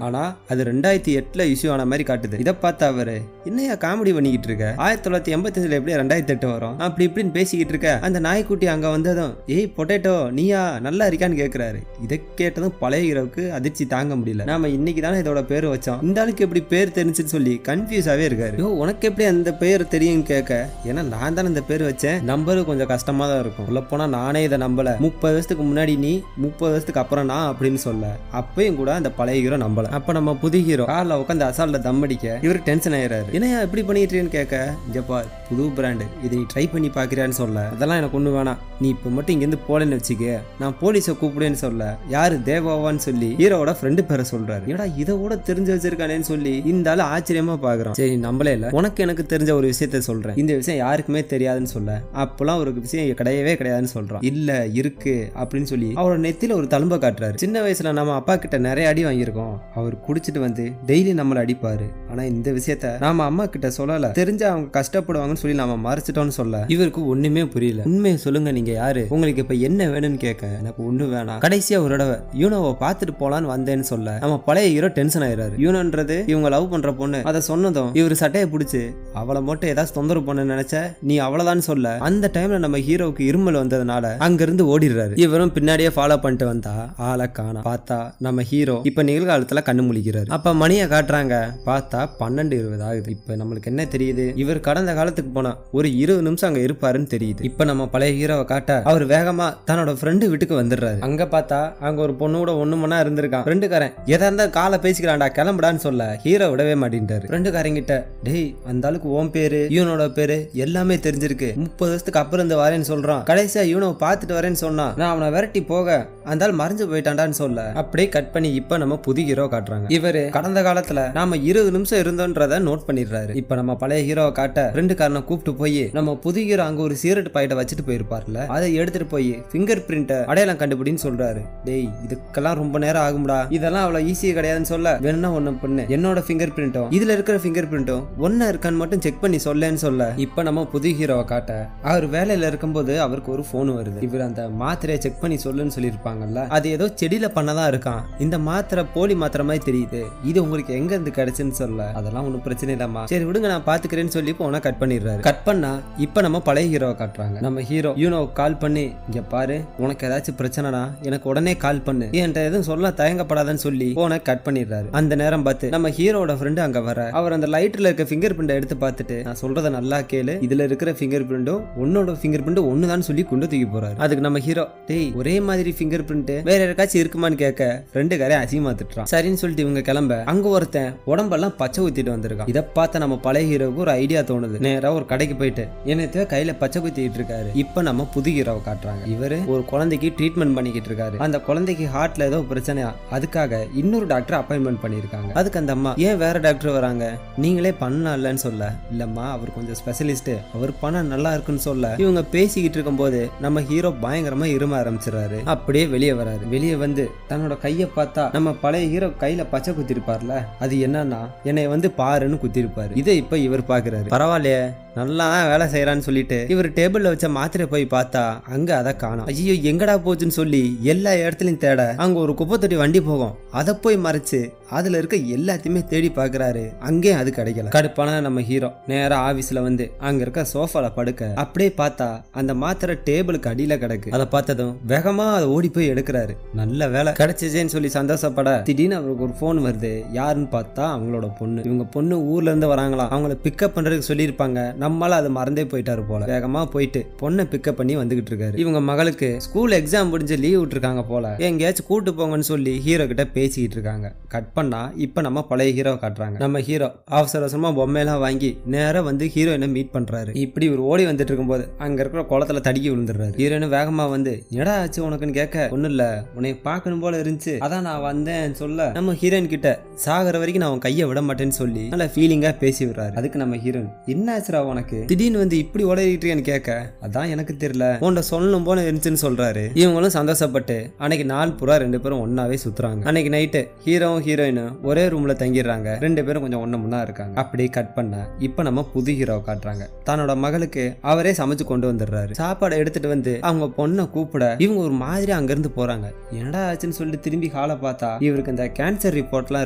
ஆனா அது 2008 இஷ்யூ ஆன மாதிரி காட்டுது. இதை பார்த்த அவரு, என்னையா காமெடி பண்ணிக்கிட்டு இருக்க, 1985 எப்படி 2008 வரும் அப்படி இப்படின்னு பேசிக்கிட்டு இருக்க. அந்த நாய்க்குட்டி அங்க வந்ததும் ஏய் பொட்டேட்டோ நீயா நல்லா இருக்கான்னு கேக்குறாரு. இதை கேட்டதும் பழைய ஹீரோவுக்கு அதிர்ச்சி தாங்க முடியல. நாம இன்னைக்கு தானே இதோட பேர் வச்சோம், இந்த ஆளுக்கு எப்படி பேர் தெரிஞ்சுன்னு சொல்லி கன்ஃபியூஸாவே இருக்காரு. யோ உனக்கு எப்படி அந்த பேர் தெரியும் கேட்க, ஏன்னா நான் தானே இந்த பேர் வச்சேன், நம்பரு கொஞ்சம் கஷ்டமா தான் இருக்கும். உள்ள போனா நானே இதை நம்பல, 30 வருஷத்துக்கு முன்னாடி நீ 30 வருஷத்துக்கு அப்புறம் நான் அப்படின்னு சொல்ல அப்பயும் கூட அந்த பழைய ஹீரோ நம்பல. அப்ப நம்ம புது ஹீரோ கார்ல உட்காந்து அசால்ட்ட தம் அடிக்க இவரு டென்ஷன் ஆயிராரு. என்னையா எப்படி பண்ணிட்டு கேட்க, இங்கப்பா புது பிராண்டு இதை நீ ட்ரை பண்ணி பாக்குறான்னு சொல்ல, அதெல்லாம் எனக்கு ஒண்ணு வேணாம், நீ இப்ப மட்டும் இங்க இருந்து போலன்னு வச்சுக்க, நான் போலீஸை கூப்பிடுன்னு சொல்ல யாரு தேவாவான்னு சொல்லி ஹீரோவோட ஃப்ரெண்டு பேரை சொல்றாரு. ஏடா இதை கூட தெரிஞ்சு வச்சிருக்கானேன்னு சொல்லி இந்த ஆளு ஆச்சரியமா பாக்குறான். சரி நம்மளே இல்ல, உனக்கு எனக்கு தெரிஞ்ச ஒரு விஷயத்த சொல்றேன், இந்த விஷயம் யாருக்குமே தெரியாதுன்னு சொல்ல அப்பெல்லாம் ஒரு விஷயம் கிடையவே கிடையாதுன்னு சொல்றான். இல்ல இருக்கு அப்படின்னு சொல்லி அவரோட நெத்தியில ஒரு தழும்ப காட்டுறாரு. சின்ன வயசுல நம்ம அப்பா கிட்ட நிறைய அடி வாங்கியிருக்கோம், அவர் குடிச்சிட்டு வந்து டெய்லி நம்மளை அடிப்பாரு. ஆனா இந்த விஷயத்த நாம அம்மா கிட்ட சொல்லல, தெரிஞ்ச அவங்க கஷ்டப்படுவாங்கன்னு சொல்லி நாம மறைச்சிட்டோம்னு சொல்ல இவருக்கு ஒண்ணுமே புரியல. உண்மையை சொல்லுங்க, நீங்க யாரு, உங்களுக்கு இப்ப என்ன வேணும்னு கேட்க எனக்கு ஒண்ணு வேணாம், கடைசியா ஒரு தடவை யூனோவை பார்த்துட்டு போலான்னு வந்தேன்னு சொல்ல நம்ம பழைய ஹீரோ டென்ஷன் ஆயிராரு. யூனோன்றது இவங்க லவ் பண்ற பொண்ணு, அதை சொன்னதும் இவரு சட்டையை பிடிச்சு அவளை மட்டும் ஏதாவது தொந்தரவு பண்ண நினைச்ச நீ அவ்வளவுதான் சொல்ல அந்த டைம்ல நம்ம ஹீரோவுக்கு இருமல் வந்ததுனால அங்க இருந்து ஓடிடுறாரு. இவரும் பின்னாடியே ஃபாலோ பண்ணிட்டு வந்தா ஆளை காணோம். பார்த்தா நம்ம ஹீரோ இப்ப நிகழ்காலத்துல கண்ணு முழிக்கிறாரு. அப்ப மணியை காட்டுறாங்க, பார்த்தா 12:20 ஆகுது. இப்ப நம்மளுக்கு என்ன தெரியுது, இவர் கடந்த காலத்துக்கு போனா ஒரு 20 நிமிஷம் அங்க இருப்பாருன்னு தெரியுது. இப்ப நம்ம பழைய ஹீரோவை காட்ட அவர் வேகமா தன்னோட ஃப்ரெண்டு வீட்டுக்கு வந்துடுறாரு. அங்க பார்த்தா அங்க ஒரு பொண்ணு கூட 1 மணி நேரம் இருந்திருக்கான். ஃப்ரெண்டுக்காரன் எதா இருந்தா காலை பேசிக்கிறான்டா கிளம்புடான்னு சொல்ல ஹீரோ விடவே மாட்டேன்ட்டாரு. ஃப்ரெண்டுக்காரங்கிட்ட டேய் அந்த ஆளுக்கு ஓம் பேரு யூனோட பேரு எல்லாமே தெரிஞ்சிருக்கு, 30 வருஷத்துக்கு அப்புறம் இந்த வரேன்னு சொல்றான், கடைசியா யூனோ பார்த்துட்டு வரேன்னு சொன்னா நான் அவனை விரட்டி போக அந்த ஆள் மறைஞ்சு போயிட்டான்டான்னு சொல்ல அப்படியே கட் பண்ணி இப்ப நம்ம புது ஹீரோ காட்டுறாங்க. இவரு கடந்த காலத்துல நாம 20 நிமிஷம் இருந்தோன்றத நோட் பண்ணிடுறாரு. இப்ப நம்ம பழைய ஹீரோவை காட்ட ஃப்ரெண்டுக்காரனை கூப்பிட்டு போய் நம்ம புது ஹீரோ அங்க ஒரு சிகரெட் பாக்கெட்டை வச்சுட்டு போயிருப்பார்ல, அதை எடுத்துட்டு போய் ஃபிங்கர் பிரிண்ட் அடையாளம் கண்டுபிடின்னு சொல்றாரு. டேய் இதுக்கெல்லாம் ரொம்ப நேரம் ஆகும்டா, இதெல்லாம் அவ்வளவு ஈஸியா கிடையாதுன்னு சொல்ல வேணும்னா ஒண்ணு பண்ணு, என்னோட ஃபிங்கர் பிரிண்ட்டும் இதுல இருக்கிற ஃபிங்கர் பிரிண்ட்டும் ஒன்னா இருக்கான்னு மட்டும் செக் பண்ணி சொல்லேன்னு சொல்ல இப்ப நம்ம புது ஹீரோவை காட்ட அவர் வேலையில இருக்கும்போது அவருக்கு ஒரு போன் வருது. இவர் அந்த மாத்திரையை செக் பண்ணி சொல்லுன்னு சொல்லியிருப்பாங்கல்ல, அது ஏதோ செடியில பண்ணதான் இருக்கான், இந்த மாத்திரை போலி மாத்திரை மாதிரி தெரியுது, இது உங்களுக்கு எங்க இருந்து கிடைச்சுன்னு சொல்ல அதெல்லாம் ஒன்னும் பிரச்சனை இல்லம்மா, சரி விடுங்க நான் பாத்துக்கிறேன்னு சொல்லி போனா கட் பண்ணிடுறாரு. கட் பண்ணா இப்ப நம்ம பழைய ஹீரோவை காட்டுறாங்க. நம்ம ஹீரோ யூனோ கால் பண்ணி இங்க பாரு உனக்கு ஏதாச்சும் பிரச்சனைனா எனக்கு உடனே கால் பண்ணு, என்கிட்ட எதுவும் சொல்ல தயங்கப்படாதன்னு சொல்லி போன கட் பண்ணிடுறாரு. அந்த நேரம் பார்த்து நம்ம ஹீரோட ஃப்ரெண்டு அங்க வர அவர் அந்த லைட்ல இருக்க ஃபிங்கர் பிரிண்ட் எடுத்து பார்த்துட்டு நான் சொல்றத நல்லா கேளு, இதுல இருக்கிற ஃபிங்கர் பிரிண்டும் உன்னோட ஃபிங்கர் பிரிண்ட் ஒண்ணுதான் சொல்லி கொண்டு தூக்கி போறாரு. அதுக்கு நம்ம ஹீரோ டேய் ஒரே மாதிரி ஃபிங்கர் பிரிண்ட் வேற யாருக்காச்சும் இருக்குமான்னு கேட்க ஃப்ரெண்டுக்காரே அசிங்கமா திட்டுறான். சரின்னு சொல்லிட்டு இவங்க கிளம்ப அங்க ஒருத்தன் உடம்பெல்லாம் பச்சை ஊத்திட்டு வந்திருக்கான். இதை பார்த்த நம்ம பழைய ஹீரோவுக்கு ஒரு ஐடியா தோணுது, நேரா ஒரு கடைக்கு போயிட்டு என்னத்தையோ கையில பச்சை குத்திட்டு இருக்காரு. இப்ப நம்ம புது ஹீரோவை காட்டுறாங்க. இவரு ஒரு குழந்தைக்கு ட்ரீட்மெண்ட் பண்ணிக்கிட்டு இருக்காரு. அந்த குழந்தைக்கு ஹார்ட்ல ஏதோ பிரச்சனையா, அதுக்காக இன்னொரு டாக்டர் அப்பாயின்மெண்ட் பண்ணிருக்காங்க. அதுக்கு அந்த அம்மா ஏன் வேற டாக்டர் வராங்க, நீங்களே பண்ணலாம்லன்னு சொல்ல இல்லம்மா அவர் கொஞ்சம் ஸ்பெஷலிஸ்ட், அவர் பண்ண நல்லா இருக்குன்னு சொல்ல இவங்க பேசிக்கிட்டு இருக்கும் போது நம்ம ஹீரோ பயங்கரமா இரும ஆரம்பிச்சிடறாரு. அப்படியே வெளியே வராரு. வெளியே வந்து தன்னோட கைய பார்த்தா நம்ம பழைய ஹீரோ கையில பச்சை குத்திருப்பார்ல, அது என்னன்னா என்னை வந்து பாருன்னு குத்திருப்பாரு. இதை இப்ப இவர் பாக்குறாரு. பரவாயில்லையே நல்லா வேலை செய்யறான்னு சொல்லிட்டு இவர் டேபிள்ல வச்ச மாத்திரை போய் பார்த்தா அங்க அதை காணோம். ஐயோ எங்கடா போச்சுன்னு சொல்லி எல்லா இடத்துலயும் தேட அங்க ஒரு குப்பை தொட்டி வண்டி போகும், அதை போய் மறைச்சு அதுல இருக்க எல்லாத்தையுமே தேடி பாக்குறாரு. அங்கே அது கிடைக்கல. கடுப்பான நம்ம ஹீரோ நேரா ஆபீஸ்ல வந்து அங்க இருக்க சோஃபால படுக்க அப்படியே பார்த்தா அந்த மாத்திரை டேபிளுக்கு அடியில கிடக்கு. அதை பார்த்ததும் வேகமா அதை ஓடி போய் எடுக்கிறாரு. நல்ல வேலை கிடைச்சேன்னு சொல்லி சந்தோஷப்பட திடீர்னு அவருக்கு ஒரு போன் வருது. யாருன்னு பார்த்தா அவங்களோட பொண்ணு. இவங்க பொண்ணு ஊர்ல இருந்து வராங்களாம், அவங்கள பிக்கப் பண்றதுக்கு சொல்லியிருப்பாங்க. நம்மளால அது மறந்தே போயிட்டாரு போல. வேகமா போயிட்டு பொண்ணை பிக்கப் பண்ணி வந்துகிட்டு இருக்காரு. இவங்க மகளுக்கு ஸ்கூல் எக்ஸாம் முடிஞ்சு லீவ் விட்டுருக்காங்க போல, எங்கேயாச்சும் கூட்டு போங்கன்னு சொல்லி ஹீரோ கிட்ட பேசிக்கிட்டு இருக்காங்க. கட் பண்ணா இப்ப நம்ம பழைய ஹீரோ காட்டுறாங்க. நம்ம ஹீரோ அவசர அவசரமா பொம்மையெல்லாம் வாங்கி நேரம் வந்து ஹீரோயினை மீட் பண்றாரு. இப்படி ஒரு ஓடி வந்துட்டு இருக்கும்போது அங்க இருக்கிற குளத்துல தடுக்கி விழுந்துடுறாரு. ஹீரோயின் வேகமா வந்து என்னடா ஆச்சு உனக்குன்னு கேட்க ஒண்ணு இல்ல உன்னை பார்க்கணும் போல இருந்துச்சு அதான் நான் வந்தேன் சொல்ல நம்ம ஹீரோயின் கிட்ட சாகர வரைக்கும் நான் அவன் கையை விட மாட்டேன்னு சொல்லி நல்ல ஃபீலிங்கா பேசி விடுறாரு. அதுக்கு நம்ம ஹீரோயின் என்ன ஆச்சுரா உனக்கு திடீர்னு வந்து இப்படி உளறிட்டு கேட்க அதான் எனக்கு தெரியல உன்ட சொல்லணும் போல இருந்துச்சுன்னு சொல்றாரு. இவங்களும் சந்தோஷப்பட்டு அன்னைக்கு நாள் பூரா 2 பேரும் ஒன்னாவே சுத்துறாங்க. அன்னைக்கு நைட்டு ஹீரோவும் ஹீரோயினும் ஒரே ரூம்ல தங்கிடுறாங்க. 2 பேரும் கொஞ்சம் ஒண்ணு முன்னா இருக்காங்க. அப்படியே கட் பண்ண இப்ப நம்ம புது ஹீரோவை காட்டுறாங்க. தன்னோட மகளுக்கு அவரே சமைச்சு கொண்டு வந்துடுறாரு. சாப்பாடை எடுத்துட்டு வந்து அவங்க பொண்ணை கூப்பிட இவங்க ஒரு மாதிரி அங்க இருந்து போறாங்க. என்னடா ஆச்சுன்னு சொல்லிட்டு திரும்பி ஹாலை பார்த்தா இவருக்கு இந்த கேன்சர் ரிப்போர்ட்லாம்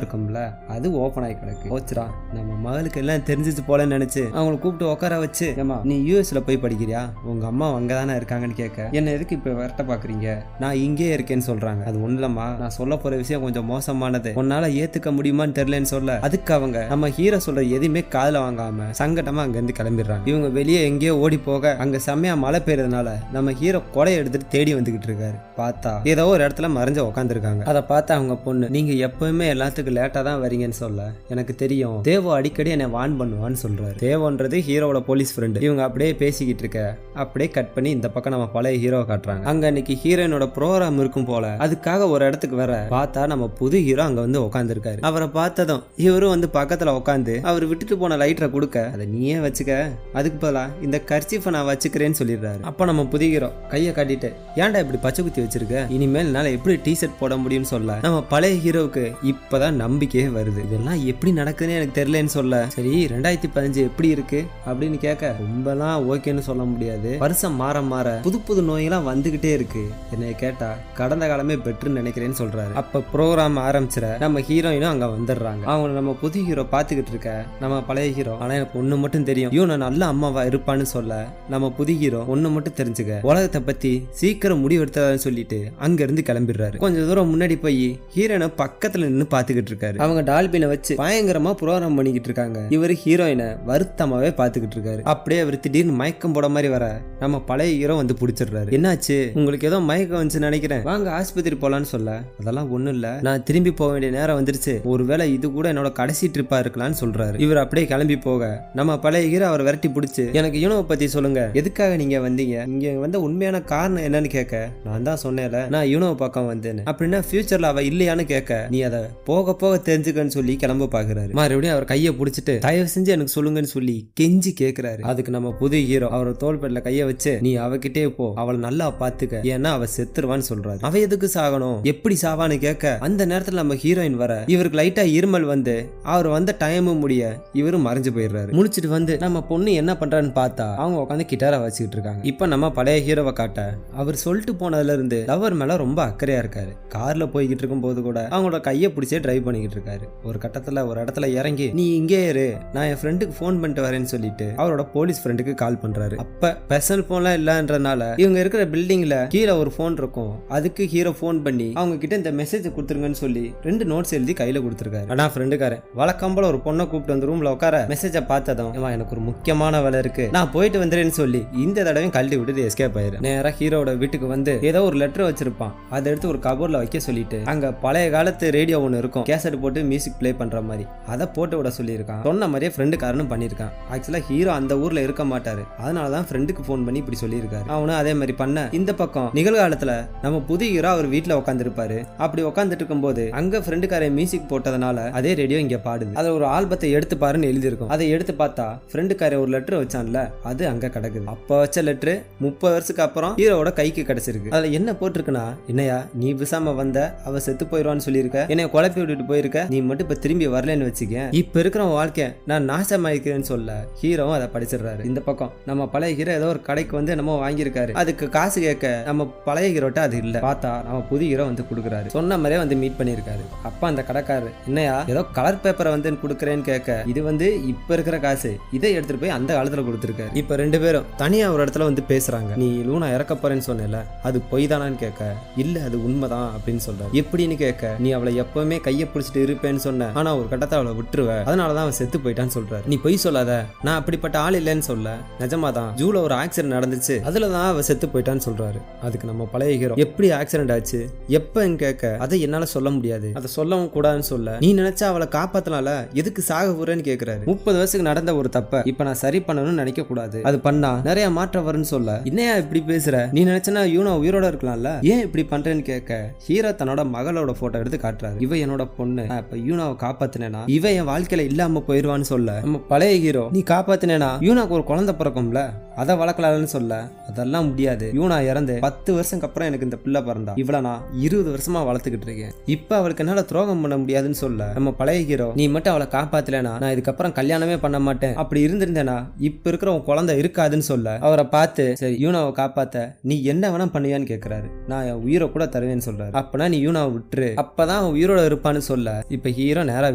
இருக்கும்ல அது ஓபன் ஆகி கிடக்கு. போச்சுரா நம்ம மகளுக்கு எல்லாம் தெரிஞ்சிச்சு போலன்னு நினைச்சு அவங்களை கூப்பிட்டு உட்கார வச்சு ஏமா நீ யூஎஸ்ல போய் படிக்கிறியா உங்க அம்மா அங்கதானே இருக்காங்கன்னு கேட்க என்ன எதுக்கு இப்ப விரட்ட பாக்குறீங்க நான் இங்கே இருக்கேன்னு சொல்றாங்க. அது ஒண்ணுலமா நான் சொல்ல போற விஷயம் கொஞ்சம் மோசமானது உன்னால ஏத்துக்க முடியுமான்னு தெரியலன்னு சொல்ல அதுக்கு அவங்க நம்ம ஹீரோ சொல்ற எதுவுமே காதுல வாங்காம சங்கடமா அங்க இருந்து கிளம்பிடுறாங்க. இவங்க வெளியே எங்கேயோ ஓடி போக அங்க செம்மையா மழை பெய்யறதுனால நம்ம ஹீரோ கொடையை எடுத்துட்டு தேடி வந்துகிட்டு இருக்காரு. பார்த்தா ஏதோ ஒரு இடத்துல மறைஞ்சு உட்காந்துருக்காங்க. அதை பார்த்து அவங்க பொண்ணு நீங்க எப்பவுமே எல்லாத்துக்கும் லேட்டா தான் வரீங்கன்னு சொல்ல எனக்கு தெரியும் தேவோ அடிக்கடி என்னை வான் பண்ணுவான்னு சொல்றாரு. தேவோன்றது ஹீரோவோட போலீஸ் ஃப்ரெண்டு. இவங்க அப்படியே பேசிக்கிட்டு இருக்க அப்படியே கட் பண்ணி இந்த பக்கம் நம்ம பழைய ஹீரோவை காட்டுறாங்க. அங்க அன்னைக்கு ஹீரோயினோட ப்ரோக்ராம் இருக்கும் போல அதுக்காக ஒரு இடத்துக்கு வர பார்த்தா நம்ம புது ஹீரோ அங்க வந்து உட்காந்துருக்காரு. அவரை பார்த்ததும் இவரும் வந்து பக்கத்துல உட்காந்து அவர் விட்டுட்டு போன லைட்டரை கொடுக்க அதை நீயே வச்சுக்க அதுக்கு பதிலா இந்த கர்ச்சீஃபை நான் வச்சுக்கிறேன்னு சொல்லிடுறாரு. அப்ப நம்ம புது ஹீரோ கையை காட்டிட்டு ஏன்டா இப்படி பச்சை குத்தி வச்சிருக்க இனிமேல் என்னால எப்படி டிஷர்ட் போட முடியும்னு சொல்ல நம்ம பழைய ஹீரோவுக்கு இப்பதான் நம்பிக்கையே வருது. இதெல்லாம் எப்படி நடக்குதுன்னு எனக்கு தெரியலன்னு சொல்ல சரி 2015 எப்படி இருக்கு அப்படின்னு கேட்க ரொம்பலாம் ஓகேன்னு சொல்ல முடியாது. வருஷம் மாற மாற புது புது நோயெல்லாம் வந்துகிட்டே இருக்கு. என்னைய கேட்டா கடந்த காலமே பெட்டர்னு நினைக்கிறேன்னு சொல்றாரு. அப்ப ப்ரோக்ராம் ஆரம்பிச்சிட நம்ம ஹீரோயினும் அங்க வந்துடுறாங்க. அவங்க நம்ம புது ஹீரோ பாத்துக்கிட்டு இருக்க நம்ம பழைய ஹீரோ ஆனா எனக்கு ஒண்ணு மட்டும் தெரியும் இவனை நல்ல அம்மாவா இருப்பான்னு சொல்ல நம்ம புது ஹீரோ ஒண்ணு மட்டும் தெரிஞ்சுக்க உலகத்தை பத்தி சீக்கிரம் முடிவெடுத்ததான்னு சொல்லிட்டு அங்க இருந்து கிளம்பிடுறாரு. கொஞ்சம் தூரம் முன்னாடி போய் ஹீரோயினை பக்கத்துல நின்று பாத்துக்கிட்டு இருக்காரு. அவங்க டால்பினை வச்சு பயங்கரமா ப்ரோக்ராம் பண்ணிக்கிட்டு இருக்காங்க. இவரு ஹீரோயினை வருத்தமாவே பாத்துக்கிட்டு இருக்காரு. அப்படியே அவர் திடீர்னு மயக்கம் போட மாதிரி வர நம்ம பழைய ஹீரோ வந்து பிடிச்சிடுறாரு. என்னாச்சு உங்களுக்கு ஏதோ மயக்கம் வந்துச்சு நினைக்கிறேன் வாங்க ஆஸ்பத்திரி போலான்னு சொல்ல அதெல்லாம் ஒண்ணும் இல்ல நான் திரும்பி போக வேண்டிய நேரம் வந்துருச்சு ஒருவேளை இது கூட என்னோட கடைசி ட்ரிப்பா இருக்கலாம்னு சொல்றாரு. இவர் அப்படியே கிளம்பி போக நம்ம பழைய ஹீரோ அவர் விரட்டி பிடிச்சு எனக்கு யூனோவை பத்தி சொல்லுங்க எதுக்காக நீங்க வந்தீங்க இங்க வந்த உண்மையான காரணம் என்னன்னு கேட்க நான் தான் சொன்னேன்ல நான் யூனோவை பக்கம் வந்தேன்னு அப்படின்னா ஃபியூச்சர்ல அவ இல்லையான்னு கேட்க நீ அதை போக போக தெரிஞ்சுக்கன்னு சொல்லி கிளம்ப பாக்குறாரு. மறுபடியும் அவர் கையை பிடிச்சிட்டு தயவு செஞ்சு எனக்கு சொல்லுங்கன்னு சொல்லி கெஞ்சி கேட்கிறாரு. அதுக்கு நம்ம புது ஹீரோ அவர் தோள்பேட்ல கைய வச்சு நீ அவகிட்டே போ அவளை நல்லா பாத்துக்க ஏன்னா அவ செத்துருவான்னு சொல்றாரு. அவ எதுக்கு சாகணும் எப்படி சாவான்னு கேட்க அந்த நேரத்துல நம்ம ஹீரோயின் வர இவருக்கு லைட்டா இருமல் வந்து அவர் வந்த டைமும் முடிய இவரும் மறைஞ்சு போயிடுறாரு. முடிச்சிட்டு வந்து நம்ம பொண்ணு என்ன பண்றான்னு பார்த்தா அவங்க உட்காந்து கிட்டாரை வச்சுக்கிட்டு இருக்காங்க. இப்ப நம்ம பழைய ஹீரோவை காட்ட அவர் சொல்லிட்டு போனதுல இருந்து லவர் மேல ரொம்ப அக்கறையா இருக்காரு. கார்ல போய்கிட்டு இருக்கும் போது கூட அவங்களோட கையை பிடிச்சே டிரைவ் பண்ணிக்கிட்டு இருக்காரு. ஒரு கட்டத்துல ஒரு இடத்துல இறங்கி நீ இங்கே இரு நான் என் ஃப்ரெண்டுக்கு போன் பண்ணிட்டு வரேன்னு சொல்லிட்டு அவரோட போலீஸ் ஃப்ரெண்டுக்கு கால் பண்றாரு. அப்ப பர்சனல் போன்லாம் இல்லன்றனால இவங்க இருக்கிற பில்டிங்ல கீழே ஒரு போன் இருக்கும் அதுக்கு ஹீரோ போன் பண்ணி அவங்க கிட்ட இந்த மெசேஜ் கொடுத்துருங்கன்னு சொல்லி 2 நோட்ஸ் எழுதி கையில கொடுத்துருக்காரு. ஆனா ஃப்ரெண்டுக்காரன் வழக்கம் போல ஒரு பொண்ணை கூப்பிட்டு வந்து ரூம்ல உட்கார மெசேஜை பார்த்ததும் எனக்கு ஒரு முக்கியமான வேலை இருக்கு நான் போயிட்டு வந்துறேன்னு சொல்லி இந்த தடவையும் கழட்டி விட்டுட்டு எஸ்கேப் ஆயிரு. நேரா ஹீரோட வீட்டுக்கு வந்து ஏதோ ஒரு லெட்டர் வச்சிருப்பான் அதை எடுத்து ஒரு கபோர்ட்ல வைக்க சொல்லிட்டு அங்க பழைய காலத்து ரேடியோ ஒன்று இருக்கும் கேசட் போட்டு மியூசிக் பிளே பண்ற மாதிரி அதை போட்டு விட சொல்லியிருக்கான். சொன்ன மாதிரியே ஃப்ரெண்டுக்காரனும் பண்ணியிருக்கான். ஆக்சுவலா ஹீரோ அந்த ஊர்ல இருக்க மாட்டாரு அதனாலதான் ஃப்ரெண்டுக்கு போன் பண்ணி இப்படி சொல்லியிருக்காரு. அவனும் அதே மாதிரி பண்ண இந்த பக்கம் நிகழ்காலத்துல நம்ம புது ஹீரோ அவர் வீட்டுல உட்காந்து இருப்பாரு. அப்படி உட்காந்துட்டு இருக்கும் போது அங்க ஃப்ரெண்டுக்கார மியூசிக் போட்டதுனால அதே ரேடியோ இங்க பாடுது. அதுல ஒரு ஆல்பத்தை எடுத்து பாருன்னு எழுதியிருக்கும். அதை எடுத்து பார்த்தா ஃப்ரெண்டுக்கார ஒரு லெட்டர் வச்சான்ல அது அங்க கிடக்குது. அப்ப வச்ச லெட்டர் 30 வருஷத்துக்கு அப்புறம் ஹீரோட கைக்கு கிடைச்சிருக்கு. அதுல என்ன போட்டிருக்குன்னா என்னையா நீ விசாம வந்த அவ செத்து போயிடுவான்னு சொல்லியிருக்க என்னைய குழப்பி விட்டுட்டு போயிருக்க நீ மட்டும் இப்ப திரும்பி வரலன்னு வச்சுக்க இப்ப இருக்கிற வாழ்க்கை நான் நாசமாயிருக்கிறேன்னு சொல்ல ஹீரோவும் அதை படிச்சிடுறாரு. இந்த பக்கம் நம்ம பழைய ஹீரோ ஏதோ ஒரு கடைக்கு வந்து நம்ம வாங்கியிருக்காரு. அதுக்கு காசு கேட்க நம்ம பழைய ஹீரோட்ட அது இல்ல பார்த்தா நம்ம புது ஹீரோ வந்து கொடுக்குறாரு. சொன்ன மாதிரியே வந்து மீட் பண்ணிருக்காரு. அப்ப அந்த கடைக்காரரு என்னையா ஏதோ கலர் பேப்பரை வந்து கொடுக்குறேன்னு கேட்க இது வந்து இப்ப இருக்கிற காசு இதை எடுத்துட்டு போய் அந்த காலத்துல கொடுத்துருக்காரு. இப்ப 2 பேரும் தனியா ஒரு இடத்துல வந்து பேசுறாங்க. நீ லூனா இறக்க போறேன்னு சொன்னல அது பொய் தானான்னு கேட்க இல்ல அது உண்மைதான் அப்படின்னு சொல்ற. எப்படின்னு கேட்க நீ அவளை எப்பவுமே கையை பிடிச்சிட்டு இருப்பேன்னு சொன்ன ஆனா ஒரு கட்டத்தை அவளை விட்டுருவ அதனாலதான் அவன் செத்து போயிட்டான்னு சொல்றாரு. நீ பொய் சொல்லாத நான் அப்படிப்பட்ட ஆள் இல்லைன்னு சொல்ல நிஜமாதான் ஜூல ஒரு ஆக்சிடென்ட் நடந்துச்சு அதுலதான் அவ செத்து போயிட்டான்னு சொல்றாரு. அதுக்கு நம்ம பழைய ஹீரோ எப்படி ஆக்சிடென்ட் ஆச்சு எப்பன்னு கேட்க அதை என்னால சொல்ல முடியாது அதை சொல்லவும் கூடாதுன்னு சொல்ல நீ நினைச்சா அவளை காப்பாத்தனால எதுக்கு சாக போறேன்னு கேட்கிறாரு. 30 வருஷத்துக்கு நடந்த ஒரு தப்ப இப்ப நான் சரி பண்ணணும்னு நினைக்க கூடாது அது பண்ணா நிறைய மாற்றம் வரும்னு சொல்ல என்னையா இப்படி பேசுற நீ நினைச்சனா யூனோ உயிரோட இருக்கலாம்ல ஏன் இப்படி பண்றேன்னு கேட்க ஹீரோ தன்னோட மகளோட போட்டோ எடுத்து காட்டுறாரு. இவ என்னோட பொண்ணு இப்ப யூனோவை காப்பாத்தினா இவ என் வாழ்க்கையில இல்லாம போயிருவான்னு சொல்ல நம்ம பழைய ஹீரோ நீ காப்பாத்தி காப்பாத்தினேனா யூனாக்கு ஒரு குழந்தை பிறக்கும்ல, அதை வளர்க்கலாம்னு சொல்ல அதெல்லாம் முடியாது. யூனா இறந்து 10 வருஷத்துக்கு அப்புறம் எனக்கு இந்த பிள்ளை பிறந்தா, இவ்வளவு நான் 20 வருஷமா வளர்த்துக்கிட்டு இருக்கேன். இப்ப அவளுக்கு என்னால துரோகம் பண்ண முடியாதுன்னு சொல்ல நம்ம பழைய ஹீரோ, நீ மட்டும் அவளை காப்பாத்தலனா நான் இதுக்கப்புறம் கல்யாணமே பண்ண மாட்டேன், அப்படி இருந்திருந்தேனா இப்ப இருக்கிற உன் குழந்தை இருக்காதுன்னு சொல்ல அவரை பார்த்து, சரி யூனாவை காப்பாத்த நீ என்ன வேணா பண்ணுவியான்னு கேட்கிறாரு. நான் என் உயிரை கூட தருவேன்னு சொல்றாரு. அப்பனா நீ யூனாவை விட்டுரு, அப்பதான் அவன் உயிரோட இருப்பான்னு சொல்ல இப்ப ஹீரோ நேரா